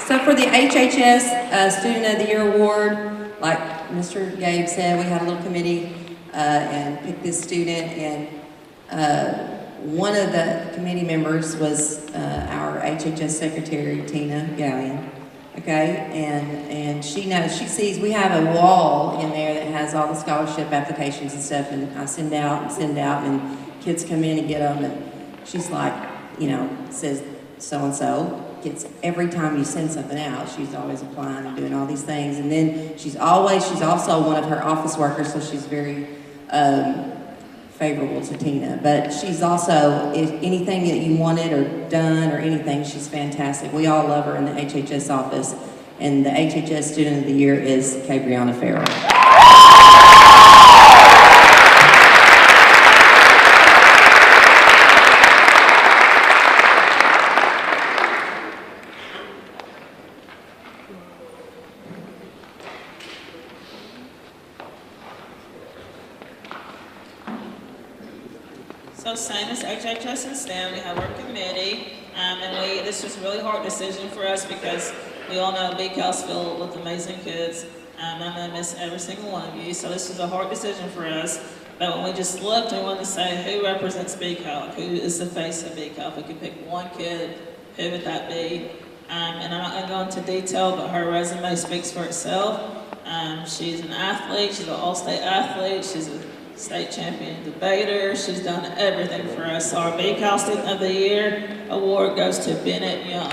So for the HHS Student of the Year Award, like Mr. Gabe said, we had a little committee and picked this student, and one of the committee members was our HHS Secretary, Tina Gallion. Okay, and she knows, she sees, we have a wall in there that has all the scholarship applications and stuff, and I send out, and kids come in and get them, and she's like, says so-and-so, gets, every time you send something out, she's always applying and doing all these things, and then she's also one of her office workers, so she's very favorable to Tina, but she's also, if anything that you wanted or done or anything, she's fantastic. We all love her in the HHS office, and the HHS Student of the Year is Cabriana Farrell. So same as HHS and STEM, we have our committee, and this was a really hard decision for us because we all know BCal's filled with amazing kids. I'm gonna miss every single one of you, so this was a hard decision for us. But when we just looked, we wanted to say who represents BCal, who is the face of BCal. If we could pick one kid, who would that be? And I'm not gonna go into detail, but her resume speaks for itself. She's an athlete, she's an all-state athlete, she's a state champion debater. She's done everything for us. So our BCal Student of the Year award goes to Bennett Young.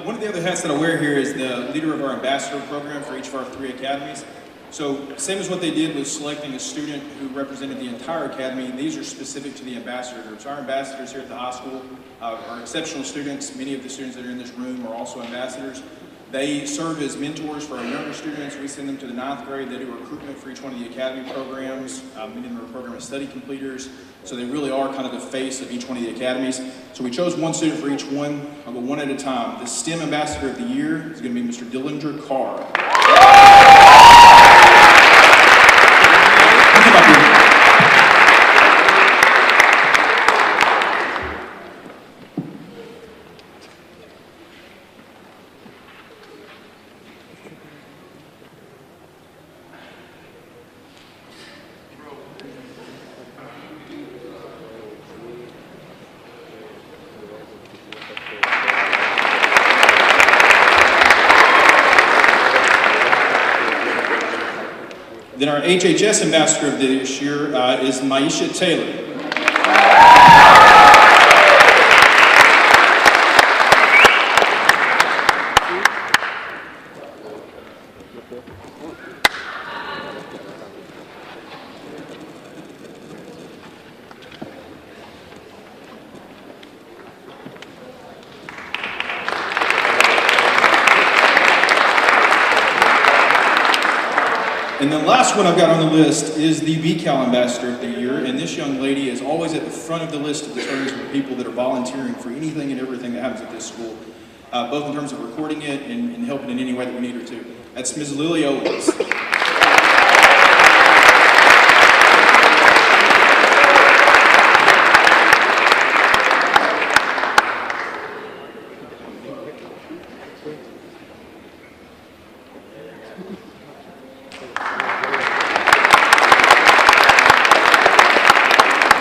One of the other hats that I wear here is the leader of our ambassador program for each of our 3 academies. So same as what they did with selecting a student who represented the entire academy, these are specific to the ambassador groups. Our ambassadors here at the high school are exceptional students. Many of the students that are in this room are also ambassadors. They serve as mentors for our younger students. We send them to the 9th grade. They do recruitment for each one of the academy programs. Many of them are program of study completers. So they really are kind of the face of each one of the academies. So we chose one student for each one. I'll go one at a time. The STEM Ambassador of the Year is going to be Mr. Dillinger Carr. Then our HHS ambassador of this year is Maisha Taylor. And the last one I've got on the list is the BCAL Ambassador of the Year, and this young lady is always at the front of the list of the terms for people that are volunteering for anything and everything that happens at this school, both in terms of recording it and helping in any way that we need her to. That's Ms. Lily Owens.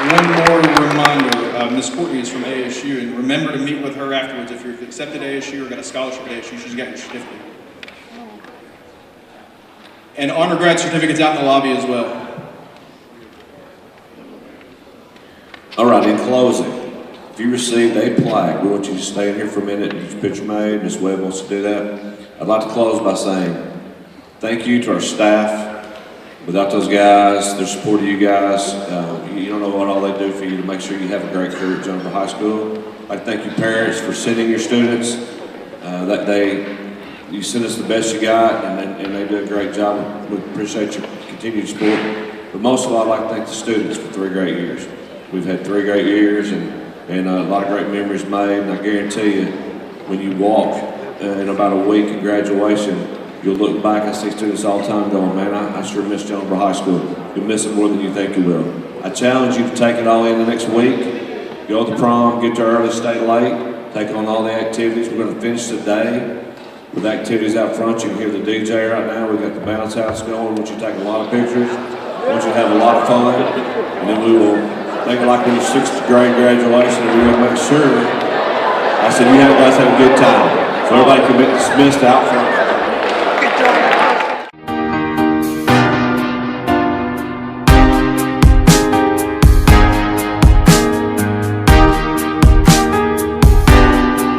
One more reminder, Ms. Courtney is from ASU, and remember to meet with her afterwards if you're accepted at ASU or got a scholarship at ASU. She's got your certificate. And undergrad certificates out in the lobby as well. All right, in closing, if you received a plaque, we want you to stay in here for a minute and get your picture made. Ms. Webb wants to do that. I'd like to close by saying thank you to our staff. Without those guys, their support of you guys, you don't know what all they do for you to make sure you have a great career at Jonesboro High School. I'd thank you parents for sending your students. That day, you sent us the best you got, and they do a great job. We appreciate your continued support. But most of all, I'd like to thank the students for 3 great years. We've had 3 great years and a lot of great memories made, and I guarantee you, when you walk in about a week of graduation, you'll look back and see students all the time going, man, I sure miss Jonesboro High School. You'll miss it more than you think you will. I challenge you to take it all in the next week. Go to prom, get there early, stay late, take on all the activities. We're going to finish the day with activities out front. You can hear the DJ right now. We've got the bounce house going. We want you to take a lot of pictures. We want you to have a lot of fun. And then we will make it like when your 6th grade graduation, and we're going to make sure, I said, you guys have a good time. So everybody can be dismissed out front.